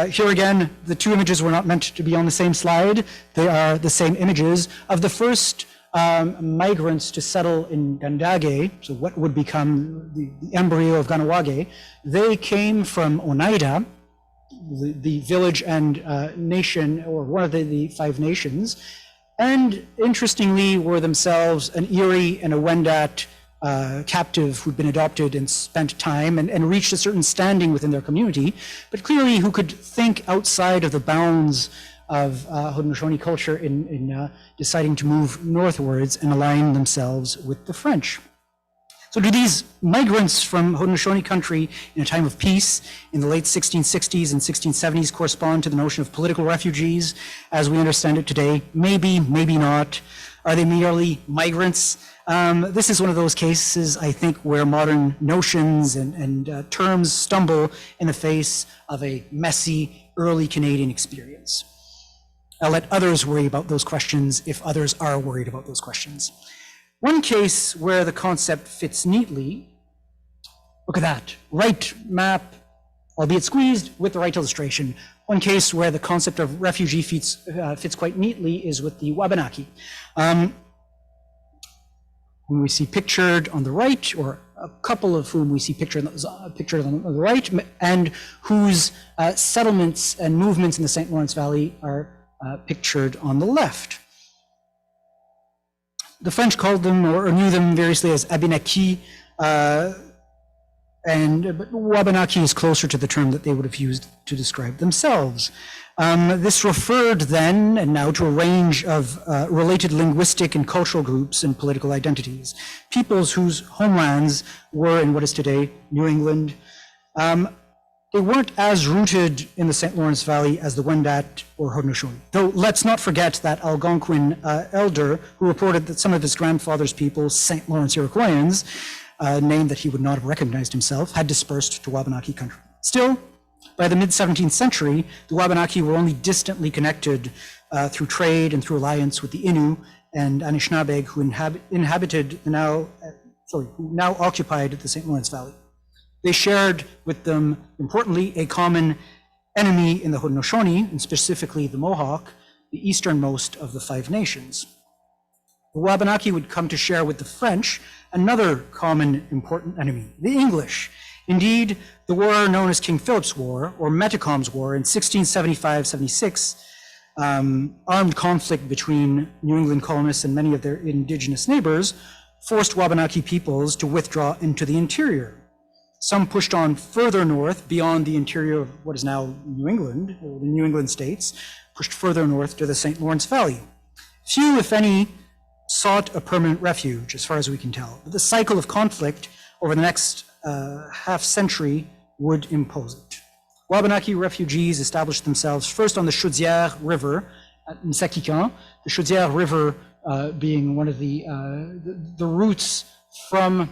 Here again, the two images were not meant to be on the same slide. They are the same images of the first migrants to settle in Gandage, so what would become the embryo of Ganawage. They came from Oneida, the village and nation, or one of the 5 nations, and interestingly were themselves an Erie and a Wendat captive who'd been adopted and spent time and reached a certain standing within their community, but clearly who could think outside of the bounds of Haudenosaunee culture in deciding to move northwards and align themselves with the French. So do these migrants from Haudenosaunee country in a time of peace in the late 1660s and 1670s correspond to the notion of political refugees as we understand it today? Maybe, maybe not. Are they merely migrants? This is one of those cases, I think, where modern notions and terms stumble in the face of a messy early Canadian experience. I'll let others worry about those questions if others are worried about those questions. One case where the concept fits neatly, look at that, right map, albeit squeezed, with the right illustration. One case where the concept of refugee fits quite neatly is with the Wabanaki. Whom we see pictured on the right, or a couple of whom we see pictured on the right, and whose settlements and movements in the St. Lawrence Valley are pictured on the left. The French called them or knew them variously as Abinaki, but Wabanaki is closer to the term that they would have used to describe themselves. This referred then and now to a range of related linguistic and cultural groups and political identities, peoples whose homelands were in what is today New England. They weren't as rooted in the St. Lawrence Valley as the Wendat or Haudenosaunee. Though let's not forget that Algonquin elder who reported that some of his grandfather's people, St. Lawrence Iroquoians, a name that he would not have recognized himself, had dispersed to Wabanaki country. Still, by the mid-17th century, the Wabanaki were only distantly connected through trade and through alliance with the Innu and Anishinaabeg, who now occupied the St. Lawrence Valley. They shared with them, importantly, a common enemy in the Haudenosaunee, and specifically the Mohawk, the easternmost of the 5 nations. The Wabanaki would come to share with the French another common important enemy, the English. Indeed, the war known as King Philip's War, or Metacom's War, in 1675-76, armed conflict between New England colonists and many of their indigenous neighbors, forced Wabanaki peoples to withdraw into the interior. Some pushed on further north beyond the interior of what is now New England, or the New England states, pushed further north to the St. Lawrence Valley. Few, if any, sought a permanent refuge, as far as we can tell. But the cycle of conflict over the next half century would impose it. Wabanaki refugees established themselves first on the Chaudière River at Msakikan, the Chaudière River being one of the routes from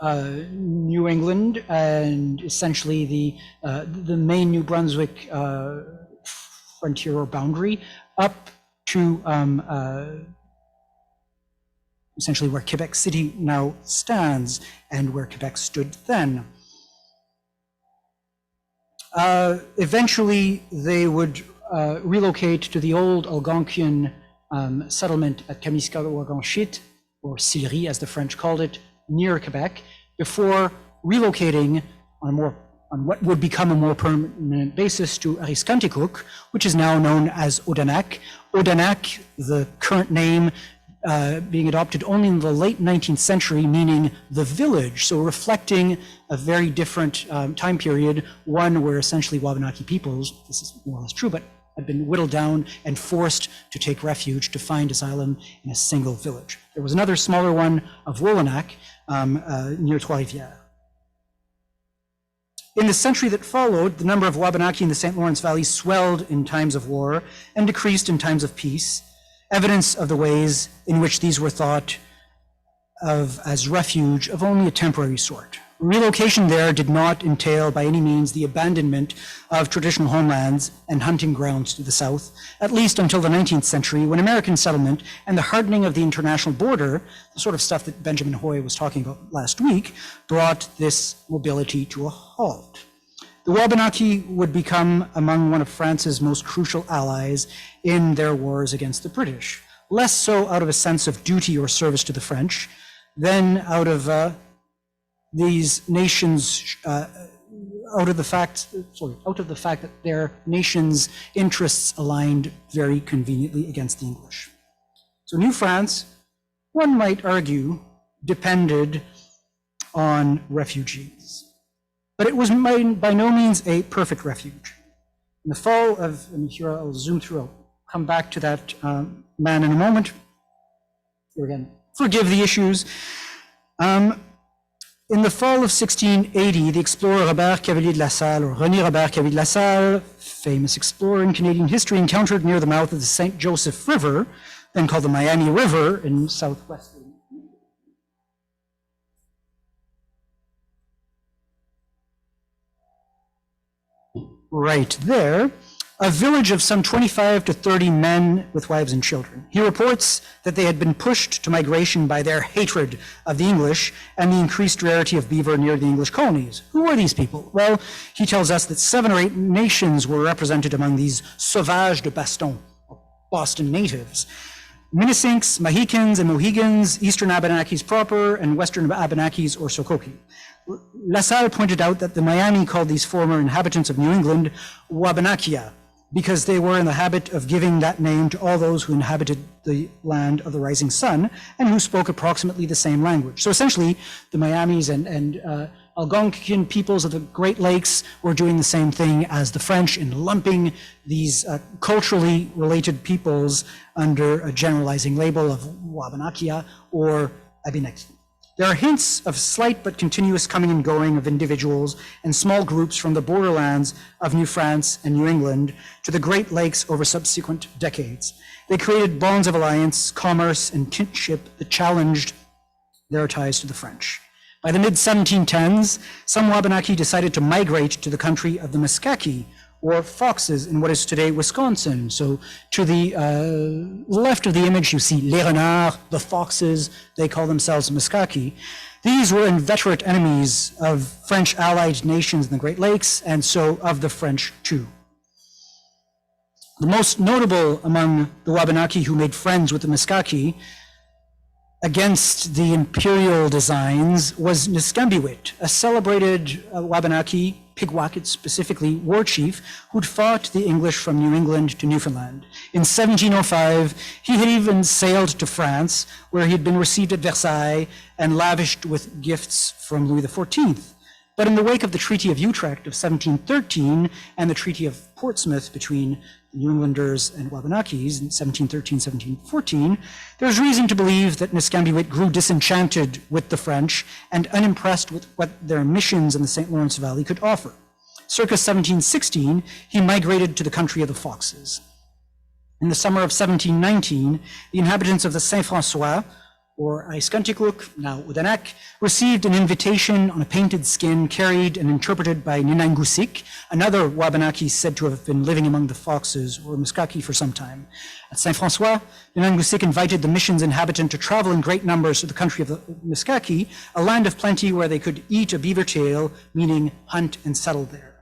New England and essentially the main New Brunswick frontier or boundary up to essentially where Quebec City now stands and where Quebec stood then. Eventually, they would relocate to the old Algonquian settlement at Kaministikawaganshit, or Sillery as the French called it, near Quebec, before relocating on what would become a more permanent basis to Ariskantikuk, which is now known as Odanak. Odanak, the current name, being adopted only in the late 19th century, meaning the village, so reflecting a very different time period, one where essentially Wabanaki peoples, this is more or less true, but had been whittled down and forced to take refuge to find asylum in a single village. There was another smaller one of Wolanak near Trois-Rivières. In the century that followed, the number of Wabanaki in the St. Lawrence Valley swelled in times of war and decreased in times of peace, evidence of the ways in which these were thought of as refuge of only a temporary sort. Relocation there did not entail by any means the abandonment of traditional homelands and hunting grounds to the south, at least until the 19th century, when American settlement and the hardening of the international border, the sort of stuff that Benjamin Hoy was talking about last week, brought this mobility to a halt. The Wabanaki would become among one of France's most crucial allies in their wars against the British. less so out of a sense of duty or service to the French, than out of these nations, out of the fact that their nation's interests aligned very conveniently against the English. So New France, one might argue, depended on refugees. But it was by no means a perfect refuge. In the fall of, and here I'll zoom through, I'll come back to that man in a moment. Here again, forgive the issues. In the fall of 1680, the explorer Robert Cavelier de la Salle, or René Robert Cavelier de la Salle, famous explorer in Canadian history, encountered near the mouth of the St. Joseph River, then called the Miami River in southwestern. Right there, a village of some 25 to 30 men with wives and children. He reports that they had been pushed to migration by their hatred of the English and the increased rarity of beaver near the English colonies. Who were these people? Well, he tells us that 7 or 8 nations were represented among these sauvages de Boston, Boston natives. Minnesinks, Mohicans, and Mohegans, Eastern Abenakis proper, and Western Abenakis or Sokoki. La Salle pointed out that the Miami called these former inhabitants of New England Wabanakia, because they were in the habit of giving that name to all those who inhabited the land of the rising sun and who spoke approximately the same language. So essentially, the Miamis and Algonquian peoples of the Great Lakes were doing the same thing as the French in lumping these culturally related peoples under a generalizing label of Wabanakia or Abenaki. There are hints of slight but continuous coming and going of individuals and small groups from the borderlands of New France and New England to the Great Lakes over subsequent decades. They created bonds of alliance, commerce, and kinship that challenged their ties to the French. By the mid-1710s, some Wabanaki decided to migrate to the country of the Muskaki, or foxes, in what is today Wisconsin. So to the left of the image, you see les renards, the foxes. They call themselves Muskaki. These were inveterate enemies of French allied nations in the Great Lakes, and so of the French too. The most notable among the Wabanaki who made friends with the Muskaki against the imperial designs was Niskambiwit, a celebrated Wabanaki, Pigwacket specifically, war chief who'd fought the English from New England to Newfoundland. In 1705, he had even sailed to France, where he had been received at Versailles and lavished with gifts from Louis XIV. But in the wake of the Treaty of Utrecht of 1713 and the Treaty of Portsmouth between the New Englanders and Wabanakis in 1713-1714, there's reason to believe that Niskambiwit grew disenchanted with the French and unimpressed with what their missions in the St. Lawrence Valley could offer. Circa 1716, he migrated to the country of the Foxes. In the summer of 1719, the inhabitants of the Saint-François, or Aiskantikluk, now Udanak, received an invitation on a painted skin carried and interpreted by Ninangusik, another Wabanaki said to have been living among the Foxes or Muskaki for some time. At Saint-François, Ninangusik invited the mission's inhabitant to travel in great numbers to the country of the Muskaki, a land of plenty where they could eat a beaver tail, meaning hunt and settle there.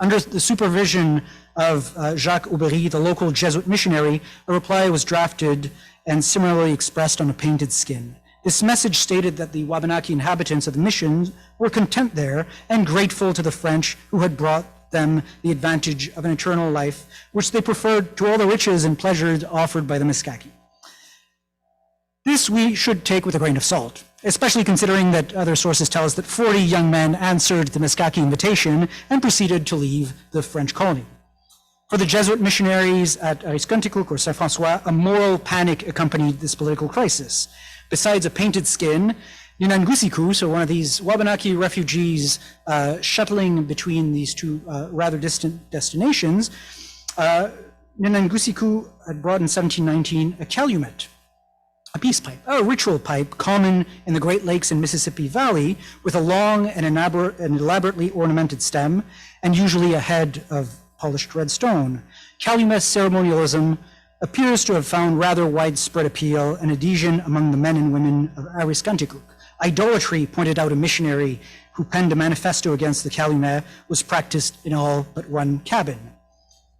Under the supervision of Jacques Aubry, the local Jesuit missionary, a reply was drafted and similarly expressed on a painted skin. This message stated that the Wabanaki inhabitants of the mission were content there and grateful to the French who had brought them the advantage of an eternal life, which they preferred to all the riches and pleasures offered by the Muskaki. This we should take with a grain of salt, especially considering that other sources tell us that 40 young men answered the Muskaki invitation and proceeded to leave the French colony. For the Jesuit missionaries at Aiskantikluk or Saint-François, a moral panic accompanied this political crisis. Besides a painted skin, Ninangusiku, so one of these Wabanaki refugees shuttling between these two rather distant destinations, Ninangusiku had brought in 1719 a calumet, a peace pipe, a ritual pipe common in the Great Lakes and Mississippi Valley, with a long and elaborately ornamented stem, and usually a head of polished red stone. Calumet ceremonialism appears to have found rather widespread appeal and adhesion among the men and women of Ariskantikluk. Idolatry, pointed out a missionary who penned a manifesto against the calumet, was practiced in all but one cabin.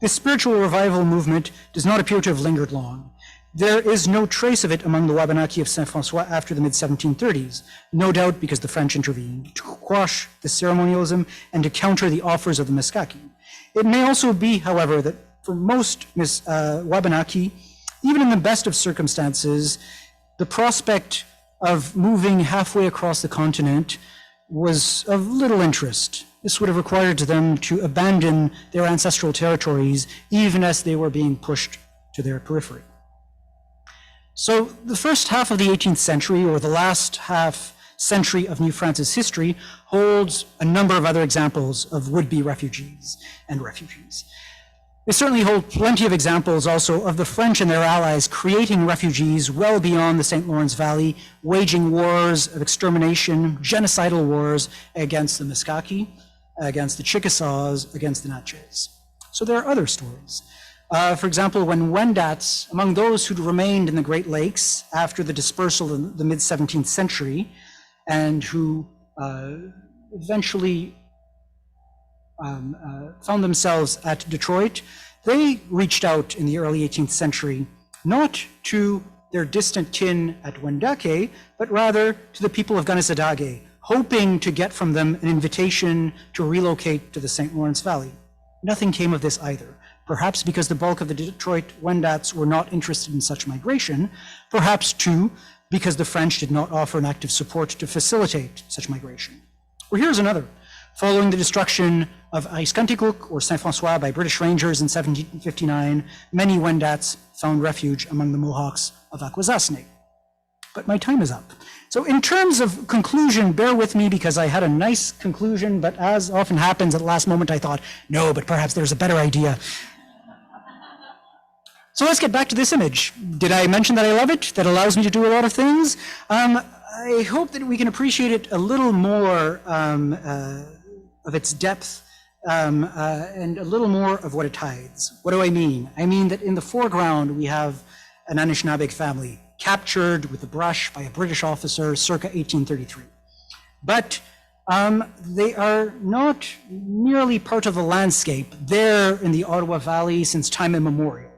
This spiritual revival movement does not appear to have lingered long. There is no trace of it among the Wabanaki of Saint-François after the mid-1730s, no doubt because the French intervened to quash the ceremonialism and to counter the offers of the Meskwaki. It may also be, however, that for most Wabanaki, even in the best of circumstances, the prospect of moving halfway across the continent was of little interest. This would have required them to abandon their ancestral territories even as they were being pushed to their periphery. So the first half of the 18th century, or the last half century of New France's history, holds a number of other examples of would-be refugees and refugees. They certainly hold plenty of examples also of the French and their allies creating refugees well beyond the St. Lawrence Valley, waging wars of extermination, genocidal wars against the Meskwaki, against the Chickasaws, against the Natchez. So there are other stories. For example, when Wendat's, among those who'd remained in the Great Lakes after the dispersal in the mid-17th century, and who eventually found themselves at Detroit, they reached out in the early 18th century, not to their distant kin at Wendake, but rather to the people of Ganisadage, hoping to get from them an invitation to relocate to the St. Lawrence Valley. Nothing came of this either, perhaps because the bulk of the Detroit Wendats were not interested in such migration, perhaps too because the French did not offer an active support to facilitate such migration. Or here's another. Following the destruction of Aiskantikuk or Saint-François by British Rangers in 1759, many Wendats found refuge among the Mohawks of Akwesasne. But my time is up. So in terms of conclusion, bear with me because I had a nice conclusion, but as often happens at the last moment, I thought, no, but perhaps there's a better idea. So let's get back to this image. Did I mention that I love it? That allows me to do a lot of things? I hope that we can appreciate it a little more of its depth and a little more of what it hides. What do I mean? I mean that in the foreground, we have an Anishinaabe family captured with a brush by a British officer circa 1833. But they are not merely part of the landscape there in the Ottawa Valley since time immemorial.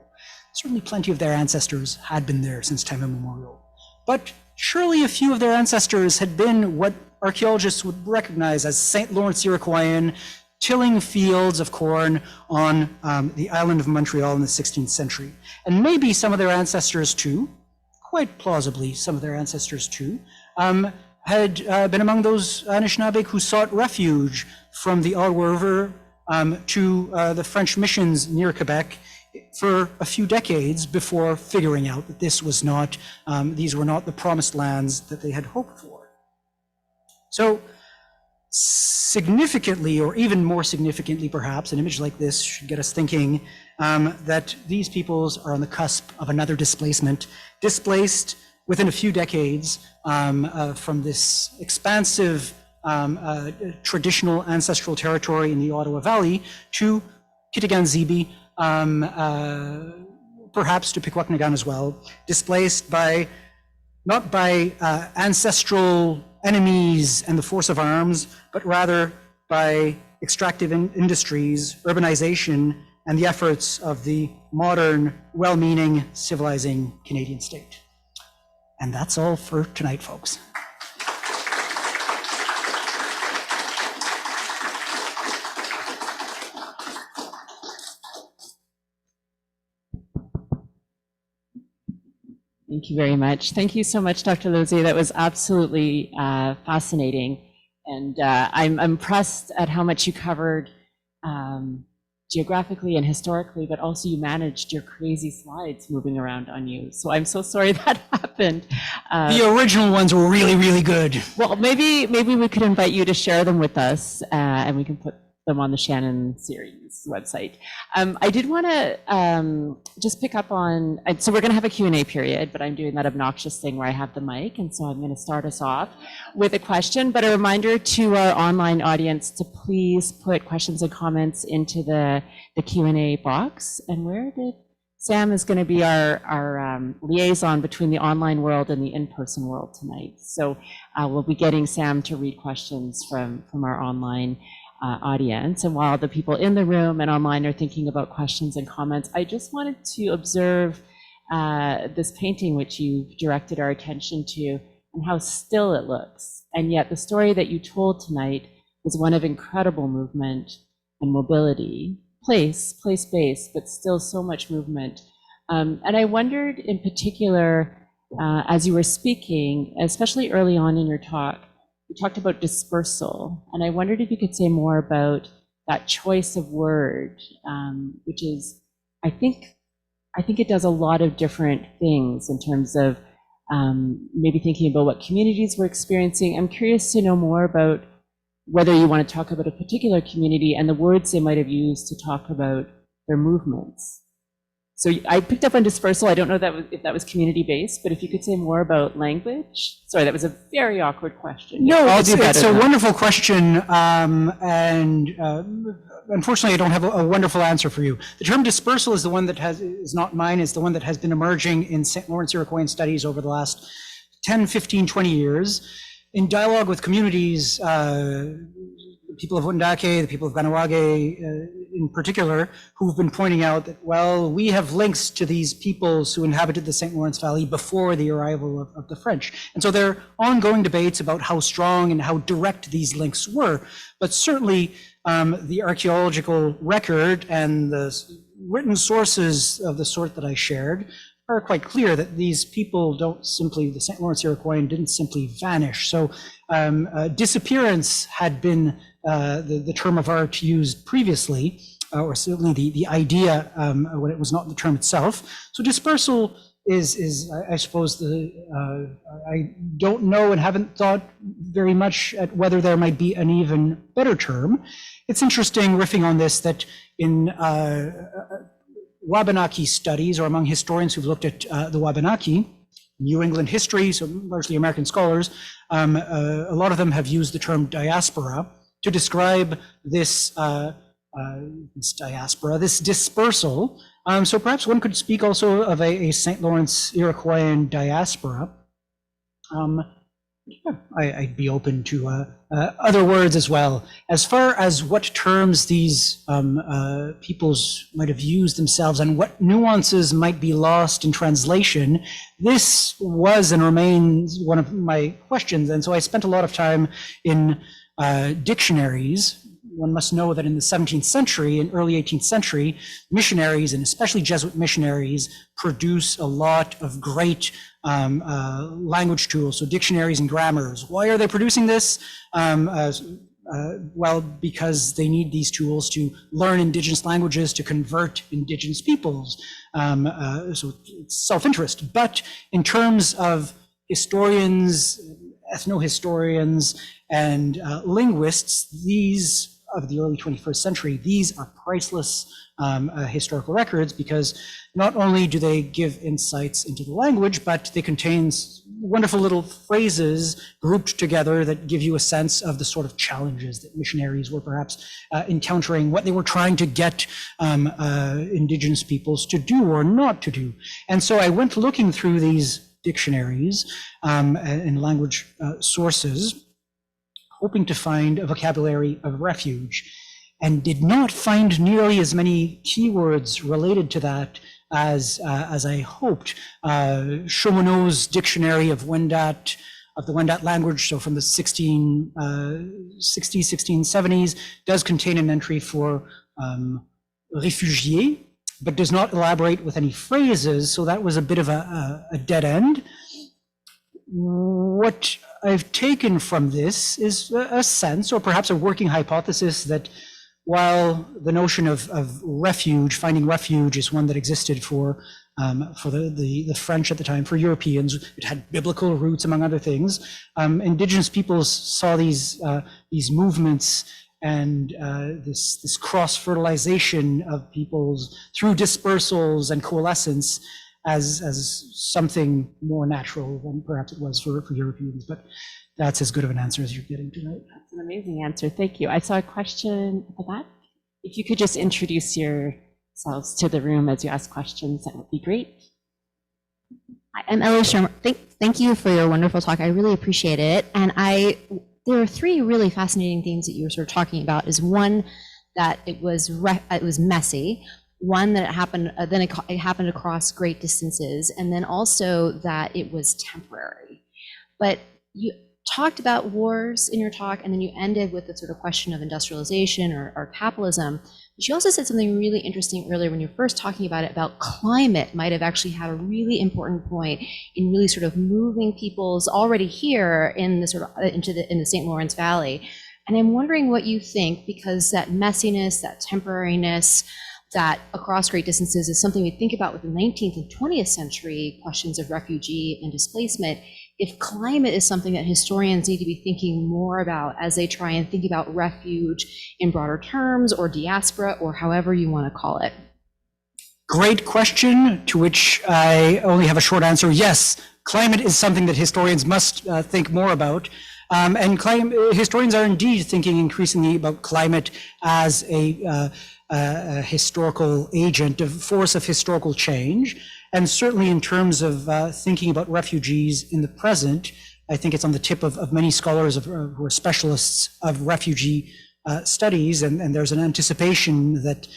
Certainly plenty of their ancestors had been there since time immemorial. But surely a few of their ancestors had been what archaeologists would recognize as St. Lawrence Iroquoian, tilling fields of corn on the island of Montreal in the 16th century. And maybe some of their ancestors too, quite plausibly some of their ancestors too, had been among those Anishinaabe who sought refuge from the Ottawa River to the French missions near Quebec for a few decades before figuring out that this was not, these were not the promised lands that they had hoped for. So significantly, or even more significantly perhaps, an image like this should get us thinking that these peoples are on the cusp of another displacement, displaced within a few decades from this expansive traditional ancestral territory in the Ottawa Valley to Kitigan-Zibi, perhaps to Pikwakanagan as well, displaced by, not by ancestral enemies and the force of arms, but rather by extractive industries, urbanization, and the efforts of the modern, well-meaning, civilizing Canadian state. And that's all for tonight, folks. Thank you very much. Thank you so much, Dr. Lozier. That was absolutely fascinating. And I'm impressed at how much you covered geographically and historically, but also you managed your crazy slides moving around on you. So I'm so sorry that happened. The original ones were really, really good. Well, maybe we could invite you to share them with us and we can put them on the Shannon Series website. I did want to just pick up on, so we're going to have a Q&A period, but I'm doing that obnoxious thing where I have the mic, and so I'm going to start us off with a question, but a reminder to our online audience to please put questions and comments into the Q&A box. And where did, Sam is going to be our liaison between the online world and the in-person world tonight. So we'll be getting Sam to read questions from our online audience. And while the people in the room and online are thinking about questions and comments, I just wanted to observe this painting which you've directed our attention to, and how still it looks. And yet the story that you told tonight was one of incredible movement and mobility, place-based, but still so much movement. And I wondered in particular, as you were speaking, especially early on in your talk, you talked about dispersal. And I wondered if you could say more about that choice of word, which is, I think it does a lot of different things in terms of maybe thinking about what communities we're experiencing. I'm curious to know more about whether you want to talk about a particular community and the words they might have used to talk about their movements. So I picked up on dispersal. I don't know if that was community-based, but if you could say more about language. Sorry, that was a very awkward question. No, it's a wonderful question, and unfortunately, I don't have a wonderful answer for you. The term dispersal is the one that is not mine, is the one that has been emerging in St. Lawrence Iroquoian studies over the last 10, 15, 20 years. In dialogue with communities, the people of Wendake, the people of Ganawage in particular, who've been pointing out that, well, we have links to these peoples who inhabited the St. Lawrence Valley before the arrival of the French. And so there are ongoing debates about how strong and how direct these links were. But certainly the archaeological record and the written sources of the sort that I shared are quite clear that these people don't simply, the St. Lawrence Iroquoian didn't simply vanish. So disappearance had been the term of art used previously, or certainly the idea when it was not the term itself. So dispersal is I suppose, I don't know and haven't thought very much at whether there might be an even better term. It's interesting, riffing on this, that in Wabanaki studies, or among historians who've looked at the Wabanaki, New England history, so largely American scholars, a lot of them have used the term diaspora to describe this diaspora, this dispersal. So perhaps one could speak also of a St. Lawrence Iroquoian diaspora. I'd be open to other words as well. As far as what terms these peoples might have used themselves and what nuances might be lost in translation, this was and remains one of my questions. And so I spent a lot of time in dictionaries. One must know that in the 17th century and early 18th century, missionaries, and especially Jesuit missionaries, produce a lot of great language tools, so dictionaries and grammars. Why are they producing this? Well, because they need these tools to learn Indigenous languages, to convert Indigenous peoples. So it's self-interest. But in terms of historians, ethno-historians, and linguists, these of the early 21st century, these are priceless historical records, because not only do they give insights into the language, but they contain wonderful little phrases grouped together that give you a sense of the sort of challenges that missionaries were perhaps encountering, what they were trying to get Indigenous peoples to do or not to do. And so I went looking through these dictionaries and language sources, hoping to find a vocabulary of refuge, and did not find nearly as many keywords related to that as I hoped. Chaumonot's Dictionary of Wendat, of the Wendat language, so from the 1660s, 1670s, does contain an entry for réfugié, but does not elaborate with any phrases, so that was a bit of a dead end. What I've taken from this is a sense, or perhaps a working hypothesis, that while the notion of refuge, finding refuge, is one that existed for the French at the time, for Europeans, it had biblical roots, among other things. Indigenous peoples saw these movements and this cross-fertilization of peoples through dispersals and coalescence as something more natural than perhaps it was for Europeans. But that's as good of an answer as you're getting tonight. That's an amazing answer. Thank you. I saw a question at the back. If you could just introduce yourselves to the room as you ask questions, that would be great. Hi, I'm Ellie Shermer. Thank you for your wonderful talk. I really appreciate it. And there are three really fascinating things that you were sort of talking about. Is one, that it was messy. One, that it happened, then it happened across great distances, and then also that it was temporary. But you talked about wars in your talk, and then you ended with the sort of question of industrialization or capitalism. But you also said something really interesting earlier when you were first talking about it, about climate might have actually had a really important point in really sort of moving people's already here in the sort of in the St. Lawrence Valley. And I'm wondering what you think, because that messiness, that temporariness, that across great distances is something we think about with the 19th and 20th century questions of refugee and displacement. If climate is something that historians need to be thinking more about as they try and think about refuge in broader terms, or diaspora, or however you want to call it. Great question, to which I only have a short answer. Yes, climate is something that historians must think more about. Historians are indeed thinking increasingly about climate as a historical agent, a force of historical change. And certainly in terms of thinking about refugees in the present, I think it's on the tip of many scholars who are specialists of refugee studies, and there's an anticipation that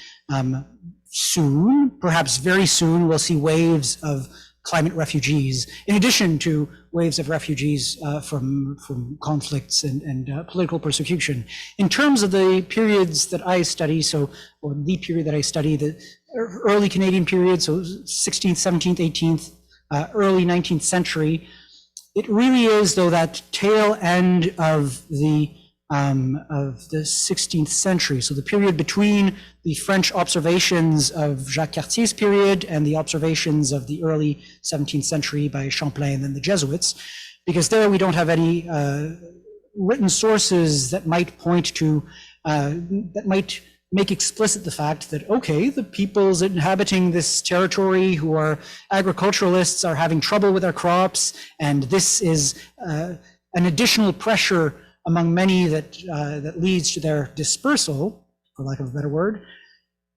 soon, perhaps very soon, we'll see waves of climate refugees, in addition to waves of refugees from conflicts and political persecution. In terms of the periods that I study, or the period that I study, the early Canadian period, so 16th, 17th, 18th, early 19th century, it really is, though, that tail end of the 16th century. So the period between the French observations of Jacques Cartier's period and the observations of the early 17th century by Champlain and the Jesuits, because there we don't have any written sources that might point to, that might make explicit the fact that, okay, the peoples inhabiting this territory who are agriculturalists are having trouble with their crops, and this is an additional pressure among many that leads to their dispersal, for lack of a better word.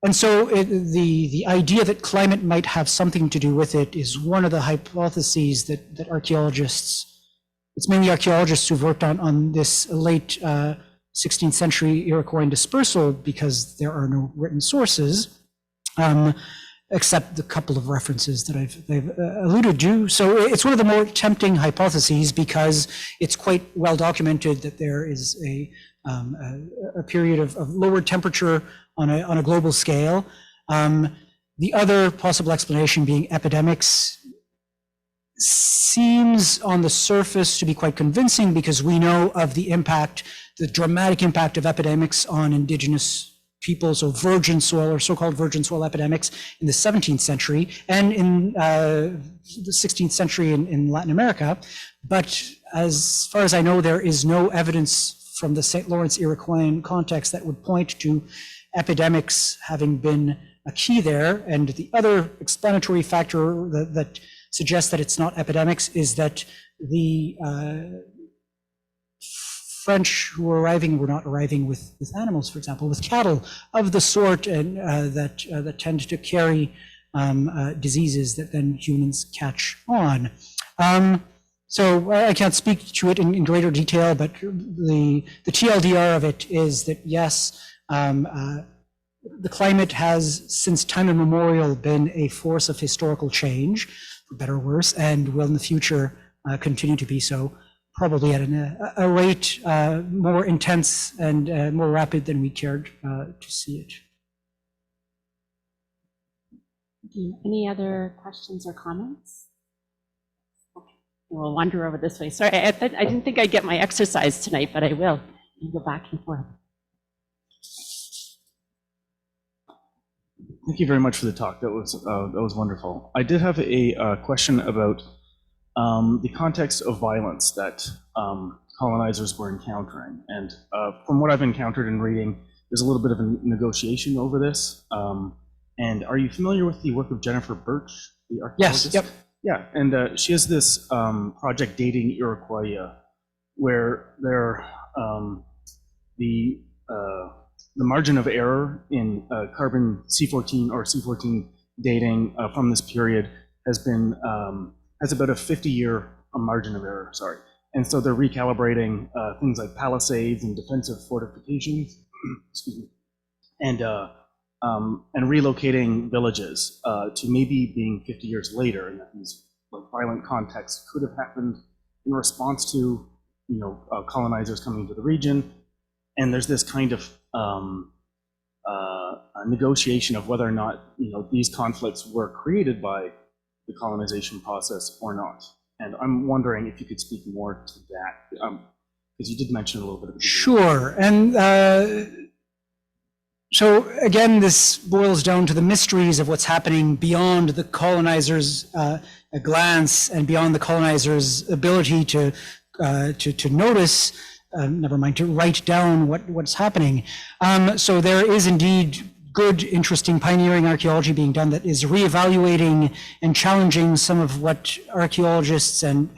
And so the idea that climate might have something to do with it is one of the hypotheses that archaeologists, it's mainly archaeologists who've worked on this late 16th century Iroquoian dispersal, because there are no written sources, except the couple of references that I've alluded to. So it's one of the more tempting hypotheses, because it's quite well documented that there is a period of lower temperature on a global scale. The other possible explanation being epidemics seems on the surface to be quite convincing, because we know of the impact, the dramatic impact of epidemics on Indigenous peoples, or virgin soil, or so-called virgin soil epidemics in the 17th century, and in the 16th century in Latin America. But as far as I know, there is no evidence from the St. Lawrence Iroquoian context that would point to epidemics having been a key there. And the other explanatory factor that suggests that it's not epidemics is that the French who were arriving were not arriving with animals, for example, with cattle of the sort and that tend to carry diseases that then humans catch on. So I can't speak to it in greater detail, but the TLDR of it is that yes, the climate has since time immemorial been a force of historical change, for better or worse, and will in the future continue to be so, probably at a rate more intense and more rapid than we cared to see it. Any other questions or comments? Okay, we'll wander over this way. Sorry, I didn't think I'd get my exercise tonight, but I will. I'll go back and forth. Thank you very much for the talk. That was wonderful. I did have a question about the context of violence that colonizers were encountering. And from what I've encountered in reading, there's a little bit of a negotiation over this. And are you familiar with the work of Jennifer Birch, the archaeologist? Yes, yep. Yeah, and she has this project dating Iroquois, where the margin of error in carbon C14 or C14 dating from this period has been has about a 50-year margin of error. Sorry, and so they're recalibrating things like palisades and defensive fortifications. Excuse me, and and relocating villages to maybe being 50 years later, and that these violent contexts could have happened in response to colonizers coming into the region. And there's this kind of negotiation of whether or not these conflicts were created by the colonization process or not. And I'm wondering if you could speak more to that, because you did mention a little bit of it. Sure. And so again, this boils down to the mysteries of what's happening beyond the colonizer's glance and beyond the colonizer's ability to notice, never mind to write down what's happening. So there is indeed good, interesting pioneering archaeology being done that is reevaluating and challenging some of what archaeologists and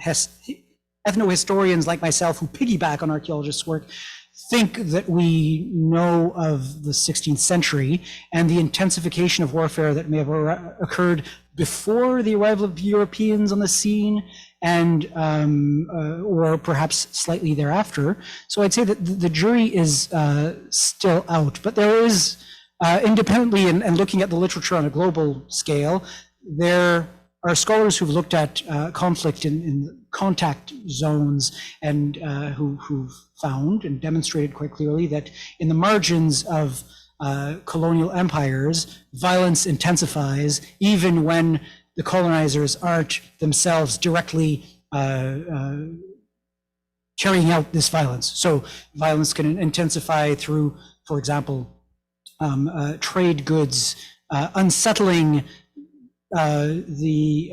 ethnohistorians like myself, who piggyback on archaeologists' work, think that we know of the 16th century and the intensification of warfare that may have occurred before the arrival of Europeans on the scene and or perhaps slightly thereafter. So I'd say that the jury is still out, but there is independently and looking at the literature on a global scale, there are scholars who've looked at conflict in contact zones and who've found and demonstrated quite clearly that in the margins of colonial empires, violence intensifies even when the colonizers aren't themselves directly carrying out this violence. So violence can intensify through, for example, trade goods, unsettling the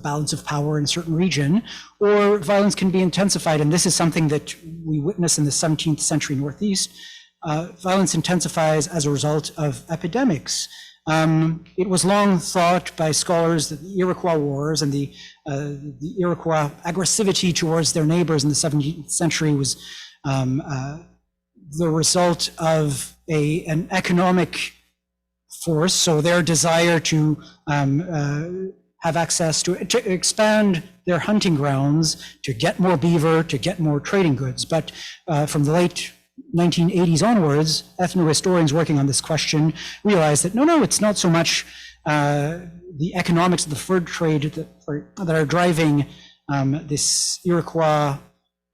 balance of power in a certain region, or violence can be intensified. And this is something that we witness in the 17th century Northeast. Violence intensifies as a result of epidemics. It was long thought by scholars that the Iroquois Wars and the Iroquois aggressivity towards their neighbors in the 17th century was the result of an economic force, so their desire to have access to expand their hunting grounds, to get more beaver, to get more trading goods. But from the late 1980s onwards, ethnohistorians working on this question realized that no, it's not so much the economics of the fur trade that are driving this Iroquois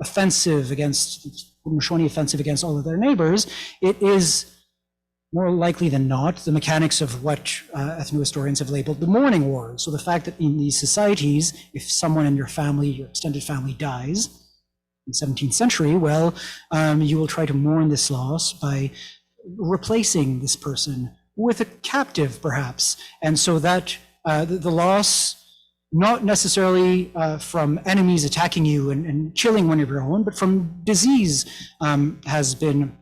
offensive against Haudenosaunee offensive against all of their neighbors. It is more likely than not the mechanics of what ethnohistorians have labeled the mourning wars. So the fact that in these societies, if someone in your family, your extended family, dies in the 17th century, well, you will try to mourn this loss by replacing this person with a captive, perhaps. And so that the loss, not necessarily from enemies attacking you and killing one of your own, but from disease, has been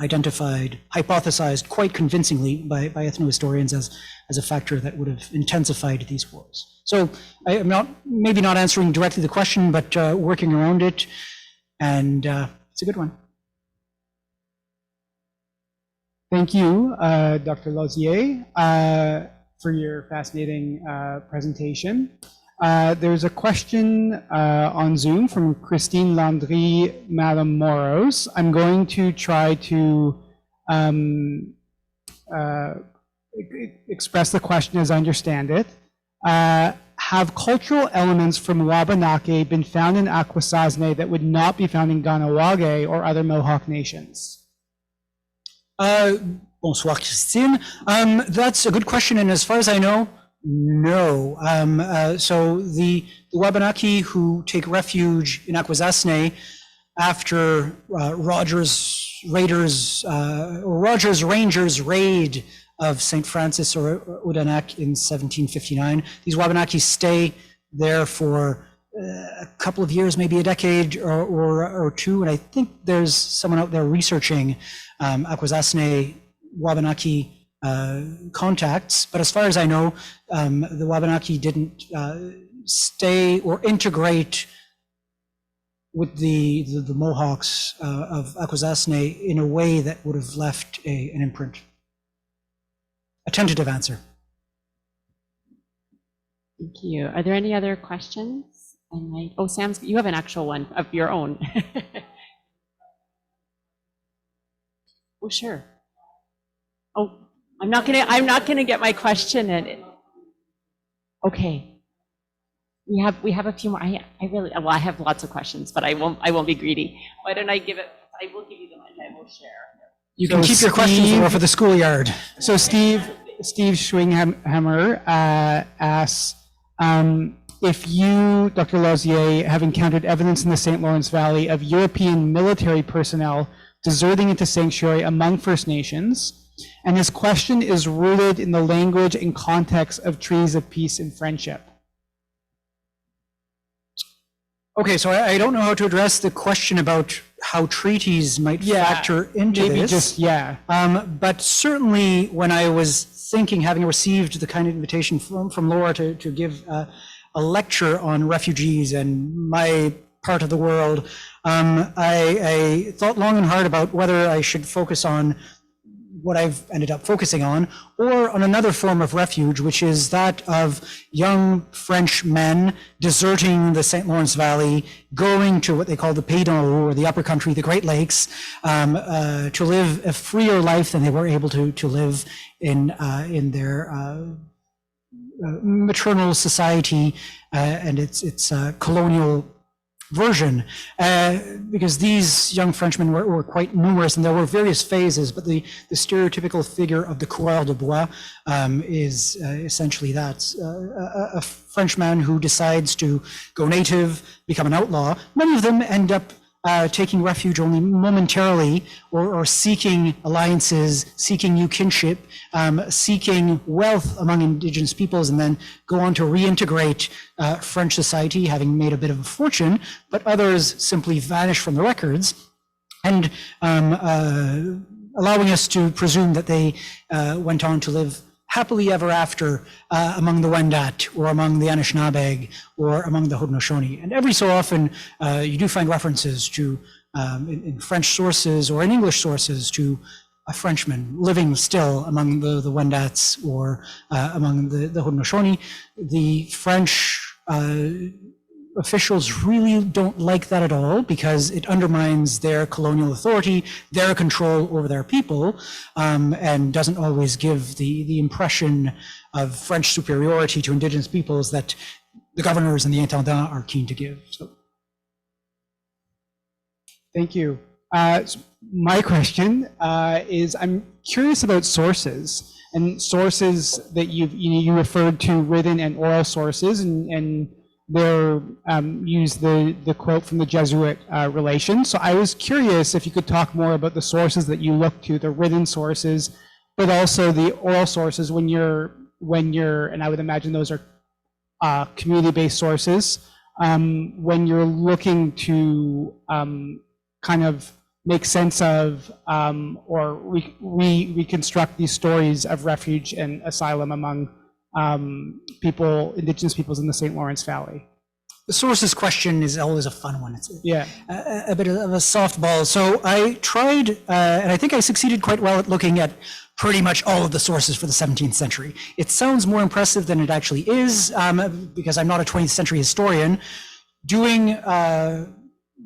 identified, hypothesized quite convincingly by ethnohistorians as a factor that would have intensified these wars. So I am maybe not answering directly the question, but working around it, and it's a good one. Thank you, Dr. Lauzier, for your fascinating presentation. There's a question on Zoom from Christine Landry Matamoros. I'm going to try to express the question as I understand it. Have cultural elements from Wabanaki been found in Akwesasne that would not be found in Ganawage or other Mohawk nations? Bonsoir, Christine. That's a good question, and as far as I know, no. So the Wabanaki who take refuge in Akwesasne after Rogers Rangers raid of St. Francis or Odanak in 1759, these Wabanaki stay there for a couple of years, maybe a decade or two, and I think there's someone out there researching Akwesasne Wabanaki contacts, but as far as I know, the Wabanaki didn't stay or integrate with the Mohawks of Akwesasne in a way that would have left an imprint. A tentative answer. Thank you. Are there any other questions? Oh, Sam, you have an actual one of your own. Oh, sure. Oh, I'm not gonna get my question in. Okay. We have a few more. I have lots of questions, but I won't be greedy. Why don't I give it? I will give you the mic. I will share. You can So keep your questions Steve- more for the schoolyard. So Steve Schwinghammer asks, if you, Dr. Lausier, have encountered evidence in the St. Lawrence Valley of European military personnel deserting into sanctuary among First Nations, and his question is rooted in the language and context of treaties of peace and friendship. Okay, so I don't know how to address the question about how treaties might factor into Maybe this. But certainly when I was thinking, having received the kind of invitation from Laura to give a lecture on refugees and my part of the world, I thought long and hard about whether I should focus on what I've ended up focusing on, or on another form of refuge, which is that of young French men deserting the St. Lawrence Valley, going to what they call the Pays d'en Haut, or the upper country, the Great Lakes, to live a freer life than they were able to live in their maternal society and its colonial version, because these young Frenchmen were quite numerous, and there were various phases, but the stereotypical figure of the coureur de bois is essentially that, a Frenchman who decides to go native, become an outlaw. Many of them end up taking refuge only momentarily, or seeking alliances, seeking new kinship, seeking wealth among Indigenous peoples, and then go on to reintegrate French society, having made a bit of a fortune, but others simply vanish from the records, and allowing us to presume that they went on to live happily ever after among the Wendat, or among the Anishinaabe, or among the Haudenosaunee. And every so often, you do find references to, in French sources or in English sources, to a Frenchman living still among the Wendats or among the Haudenosaunee. The French officials really don't like that at all, because it undermines their colonial authority, their control over their people, and doesn't always give the impression of French superiority to Indigenous peoples that the governors and the intendants are keen to give. So. Thank you. My question is, I'm curious about sources, and sources that you referred to, written and oral sources, and they're use the quote from the Jesuit relation. So I was curious if you could talk more about the sources that you look to, the written sources, but also the oral sources when you're, and I would imagine those are community-based sources, when you're looking to kind of make sense of or reconstruct these stories of refuge and asylum among Indigenous peoples in the St. Lawrence Valley. The sources question is always a fun one. It's a bit of a softball. So I tried, and I think I succeeded quite well at looking at pretty much all of the sources for the 17th century. It sounds more impressive than it actually is, because I'm not a 20th century historian.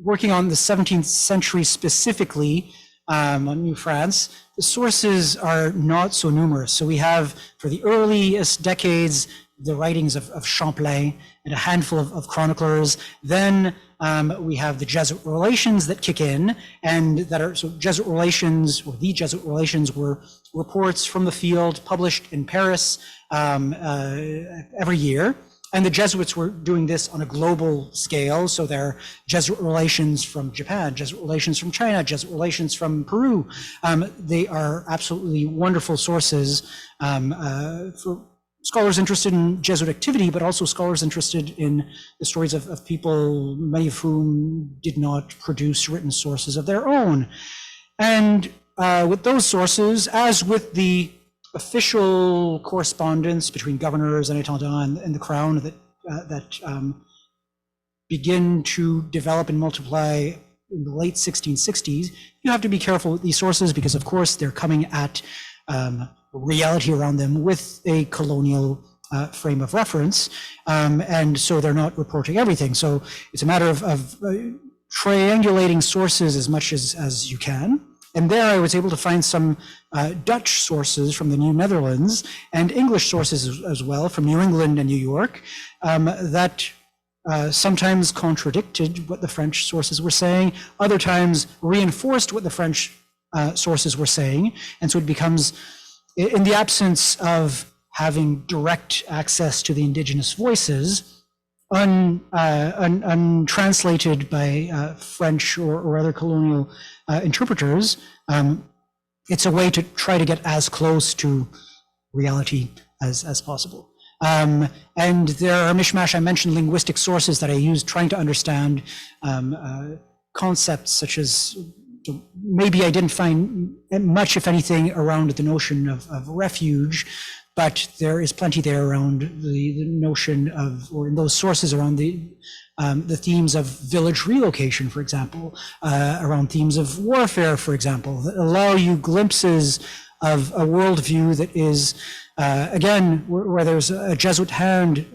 Working on the 17th century specifically, on New France, the sources are not so numerous. So we have, for the earliest decades, the writings of Champlain and a handful of chroniclers. Then we have the Jesuit relations that kick in, and that are, so Jesuit relations, or the Jesuit relations, were reports from the field published in Paris every year. And the Jesuits were doing this on a global scale. So there are Jesuit relations from Japan, Jesuit relations from China, Jesuit relations from Peru. They are absolutely wonderful sources for scholars interested in Jesuit activity, but also scholars interested in the stories of people, many of whom did not produce written sources of their own. And with those sources, as with the official correspondence between governors and intendants and the crown that begin to develop and multiply in the late 1660s, you have to be careful with these sources, because of course they're coming at reality around them with a colonial frame of reference, and so they're not reporting everything. So it's a matter of triangulating sources as much as you can. And there I was able to find some Dutch sources from the New Netherlands and English sources as well from New England and New York that sometimes contradicted what the French sources were saying, other times reinforced what the French sources were saying. And so it becomes, in the absence of having direct access to the indigenous voices, untranslated by French or other colonial interpreters, it's a way to try to get as close to reality as possible. And there are a mishmash. I mentioned linguistic sources that I use trying to understand concepts such as, maybe I didn't find much, if anything, around the notion of refuge, but there is plenty there around the notion of, or in those sources around the themes of village relocation, for example, around themes of warfare, for example, that allow you glimpses of a worldview that is, again, where there's a Jesuit hand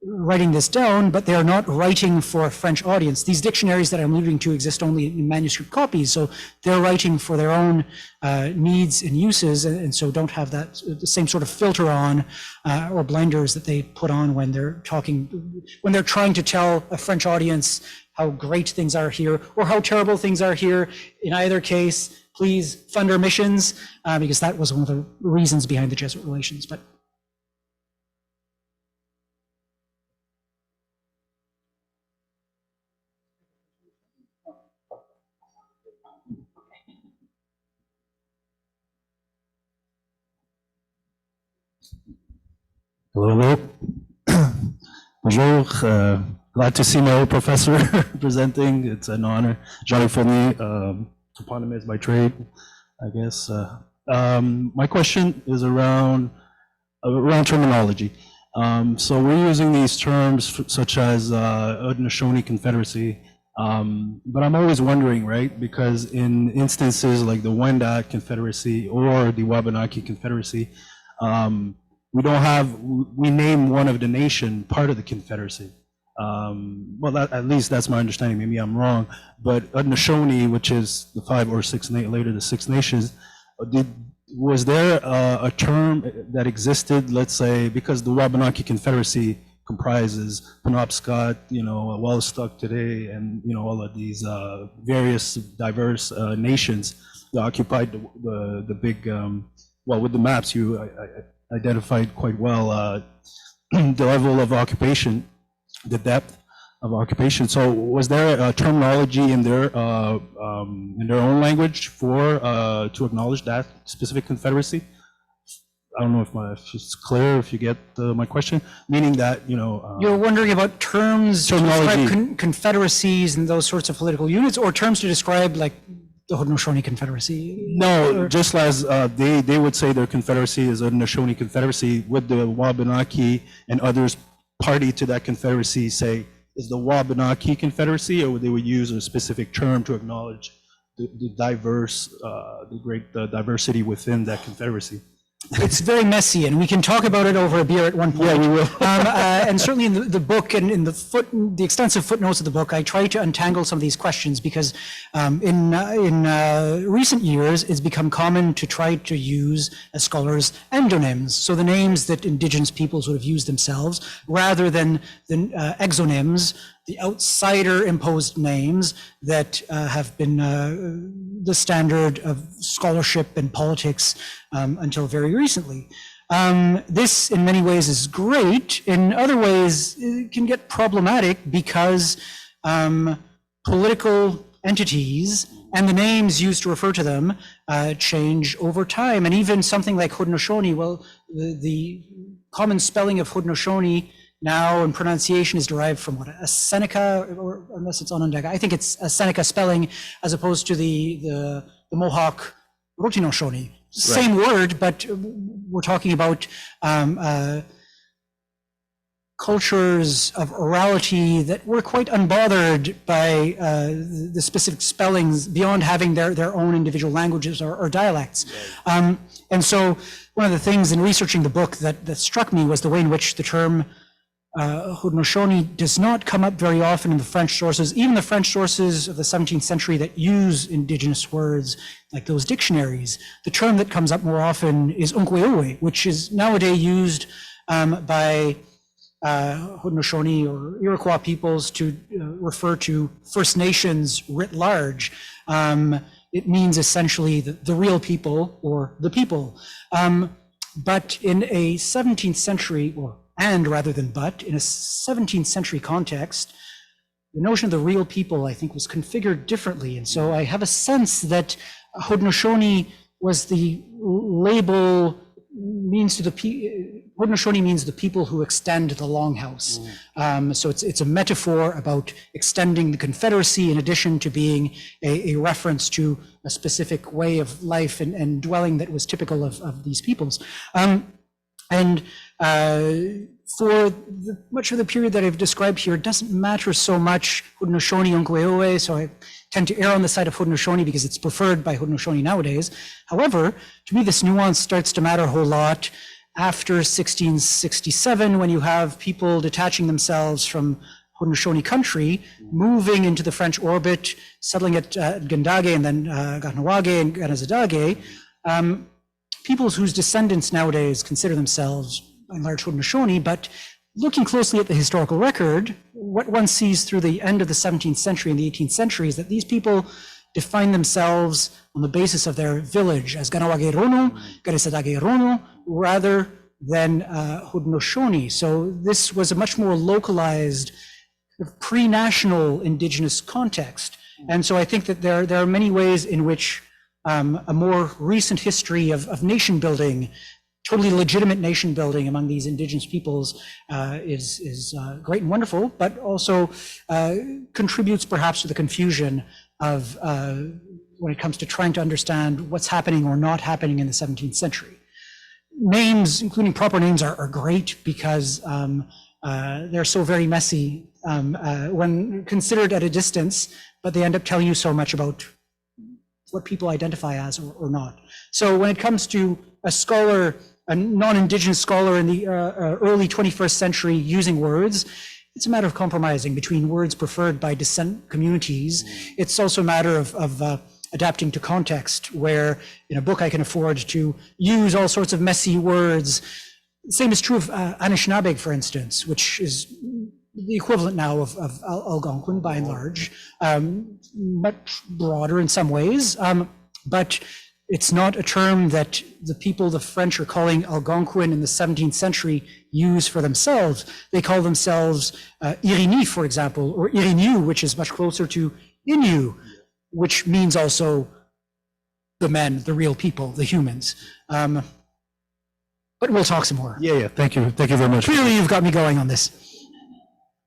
writing this down, but they are not writing for a French audience. These dictionaries that I'm alluding to exist only in manuscript copies, so they're writing for their own needs and uses, and so don't have that the same sort of filter on or blinders that they put on when they're talking, when they're trying to tell a French audience how great things are here or how terrible things are here. In either case, please fund our missions, because that was one of the reasons behind the Jesuit relations. But hello. Bonjour. Glad to see my old professor presenting. It's an honor. Jean-Luc Fournier, toponymist by trade, I guess. My question is around terminology. So we're using these terms such as Haudenosaunee Confederacy, but I'm always wondering, right? Because in instances like the Wendat Confederacy or the Wabanaki Confederacy, we name one of the nation part of the Confederacy. Well, at least that's my understanding. Maybe I'm wrong. But Haudenosaunee, which is the later the Six Nations, was there a term that existed, let's say, because the Wabanaki Confederacy comprises Penobscot, Wolastoq today, and all of these various diverse nations that occupied the big, well, with the maps you identified quite well the level of occupation, the depth of occupation. So was there a terminology in their own language for to acknowledge that specific confederacy? I don't know if it's clear, if you get my question, meaning that, you're wondering about terms to describe confederacies and those sorts of political units, or terms to describe like the Haudenosaunee Confederacy? No, just as they would say their confederacy is a Haudenosaunee Confederacy, would the Wabanaki and others party to that confederacy say is the Wabanaki Confederacy, or they would use a specific term to acknowledge the diverse, the great diversity within that confederacy? It's very messy, and we can talk about it over a beer at one point. Yeah, we will. And certainly in the book and in the extensive footnotes of the book, I try to untangle some of these questions because in recent years, it's become common to try to use, as scholars, endonyms, so the names that indigenous peoples would have used themselves, rather than exonyms, the outsider-imposed names that have been the standard of scholarship and politics until very recently. This, in many ways, is great. In other ways, it can get problematic because political entities and the names used to refer to them change over time. And even something like Haudenosaunee, well, the common spelling of Haudenosaunee now in pronunciation is derived from what, a Seneca, or unless it's Onondaga, I think it's a Seneca spelling as opposed to the Mohawk Haudenosaunee. Same word, but we're talking about cultures of orality that were quite unbothered by the specific spellings beyond having their own individual languages or dialects. Right. And so one of the things in researching the book that struck me was the way in which the term Haudenosaunee does not come up very often in the French sources, even the French sources of the 17th century that use indigenous words, like those dictionaries. The term that comes up more often is Unkweowe, which is nowadays used by Haudenosaunee or Iroquois peoples to refer to First Nations writ large. It means essentially the real people or the people. But in a 17th century, rather than but, in a 17th century context, the notion of the real people, I think, was configured differently. And so I have a sense that Haudenosaunee was the label Haudenosaunee means the people who extend the longhouse. So it's a metaphor about extending the Confederacy in addition to being a reference to a specific way of life and dwelling that was typical of these peoples. For much of the period that I've described here, it doesn't matter so much Haudenosaunee Unkweowe, so I tend to err on the side of Haudenosaunee because it's preferred by Haudenosaunee nowadays. However, to me, this nuance starts to matter a whole lot after 1667, when you have people detaching themselves from Haudenosaunee country, moving into the French orbit, settling at Gandage and then Ganawage and Ganazadage, peoples whose descendants nowadays consider themselves by and large Haudenosaunee, but looking closely at the historical record, what one sees through the end of the 17th century and the 18th century is that these people define themselves on the basis of their village as Ganawage Rono, Ganazadage Rono, rather than Haudenosaunee. So this was a much more localized, pre-national indigenous context. And so I think that there are many ways in which a more recent history of nation building, totally legitimate nation building among these indigenous peoples is great and wonderful, but also contributes perhaps to the confusion of when it comes to trying to understand what's happening or not happening in the 17th century. Names, including proper names, are great because they're so very messy when considered at a distance, but they end up telling you so much about what people identify as or not. So when it comes to a scholar, a non-indigenous scholar in the early 21st century using words, it's a matter of compromising between words preferred by descent communities. It's also a matter of adapting to context, where in a book I can afford to use all sorts of messy words. The same is true of Anishinaabe, for instance, which is the equivalent now of Algonquin by and large, much broader in some ways, but it's not a term that the people the French are calling Algonquin in the 17th century use for themselves. They call themselves Irini, for example, or Irinu, which is much closer to Innu, which means also the men, the real people, the humans. But we'll talk some more. Yeah, thank you very much. Clearly, you've got me going on this.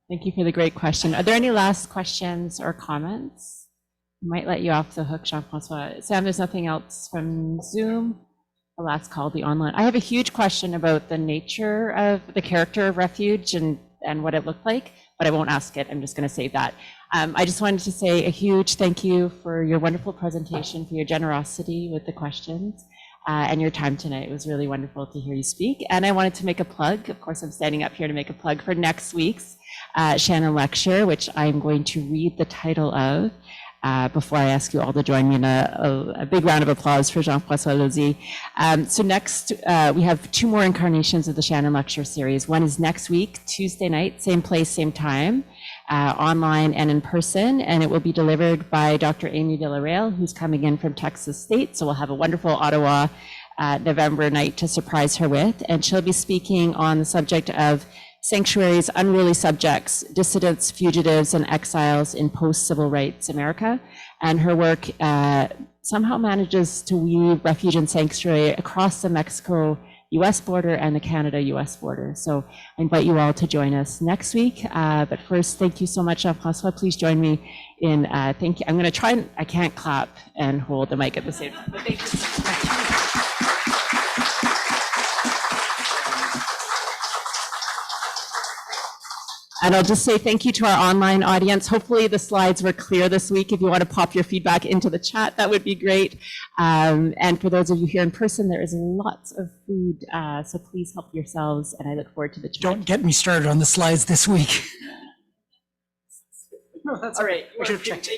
Thank you for the great question. Are there any last questions or comments? I might let you off the hook, Jean-François. Sam, there's nothing else from Zoom? The last call, the online. I have a huge question about the nature of the character of Refuge and what it looked like, but I won't ask it. I'm just going to save that. I just wanted to say a huge thank you for your wonderful presentation, for your generosity with the questions, and your time tonight. It was really wonderful to hear you speak. And I wanted to make a plug. Of course, I'm standing up here to make a plug for next week's Shannon Lecture, which I'm going to read the title of before I ask you all to join me in a big round of applause for Jean-François Lozi. So next, we have 2 more incarnations of the Shannon Lecture Series. One is next week, Tuesday night, same place, same time, online and in person, and it will be delivered by Dr. Amy Villarreal, who's coming in from Texas State. So we'll have a wonderful Ottawa November night to surprise her with, and she'll be speaking on the subject of sanctuaries, unruly subjects, dissidents, fugitives, and exiles in post-civil rights America. And her work somehow manages to weave refuge and sanctuary across the Mexico-US border and the Canada-US border. So I invite you all to join us next week. But first, thank you so much, Jean-François. Please join me in thank you. I'm going to try and I can't clap and hold the mic at the same time. But thank you so much. And I'll just say thank you to our online audience. Hopefully the slides were clear this week. If you want to pop your feedback into the chat, that would be great. And for those of you here in person, there is lots of food, so please help yourselves, and I look forward to the chat. Don't get me started on the slides this week. No, that's All right. I should have checked.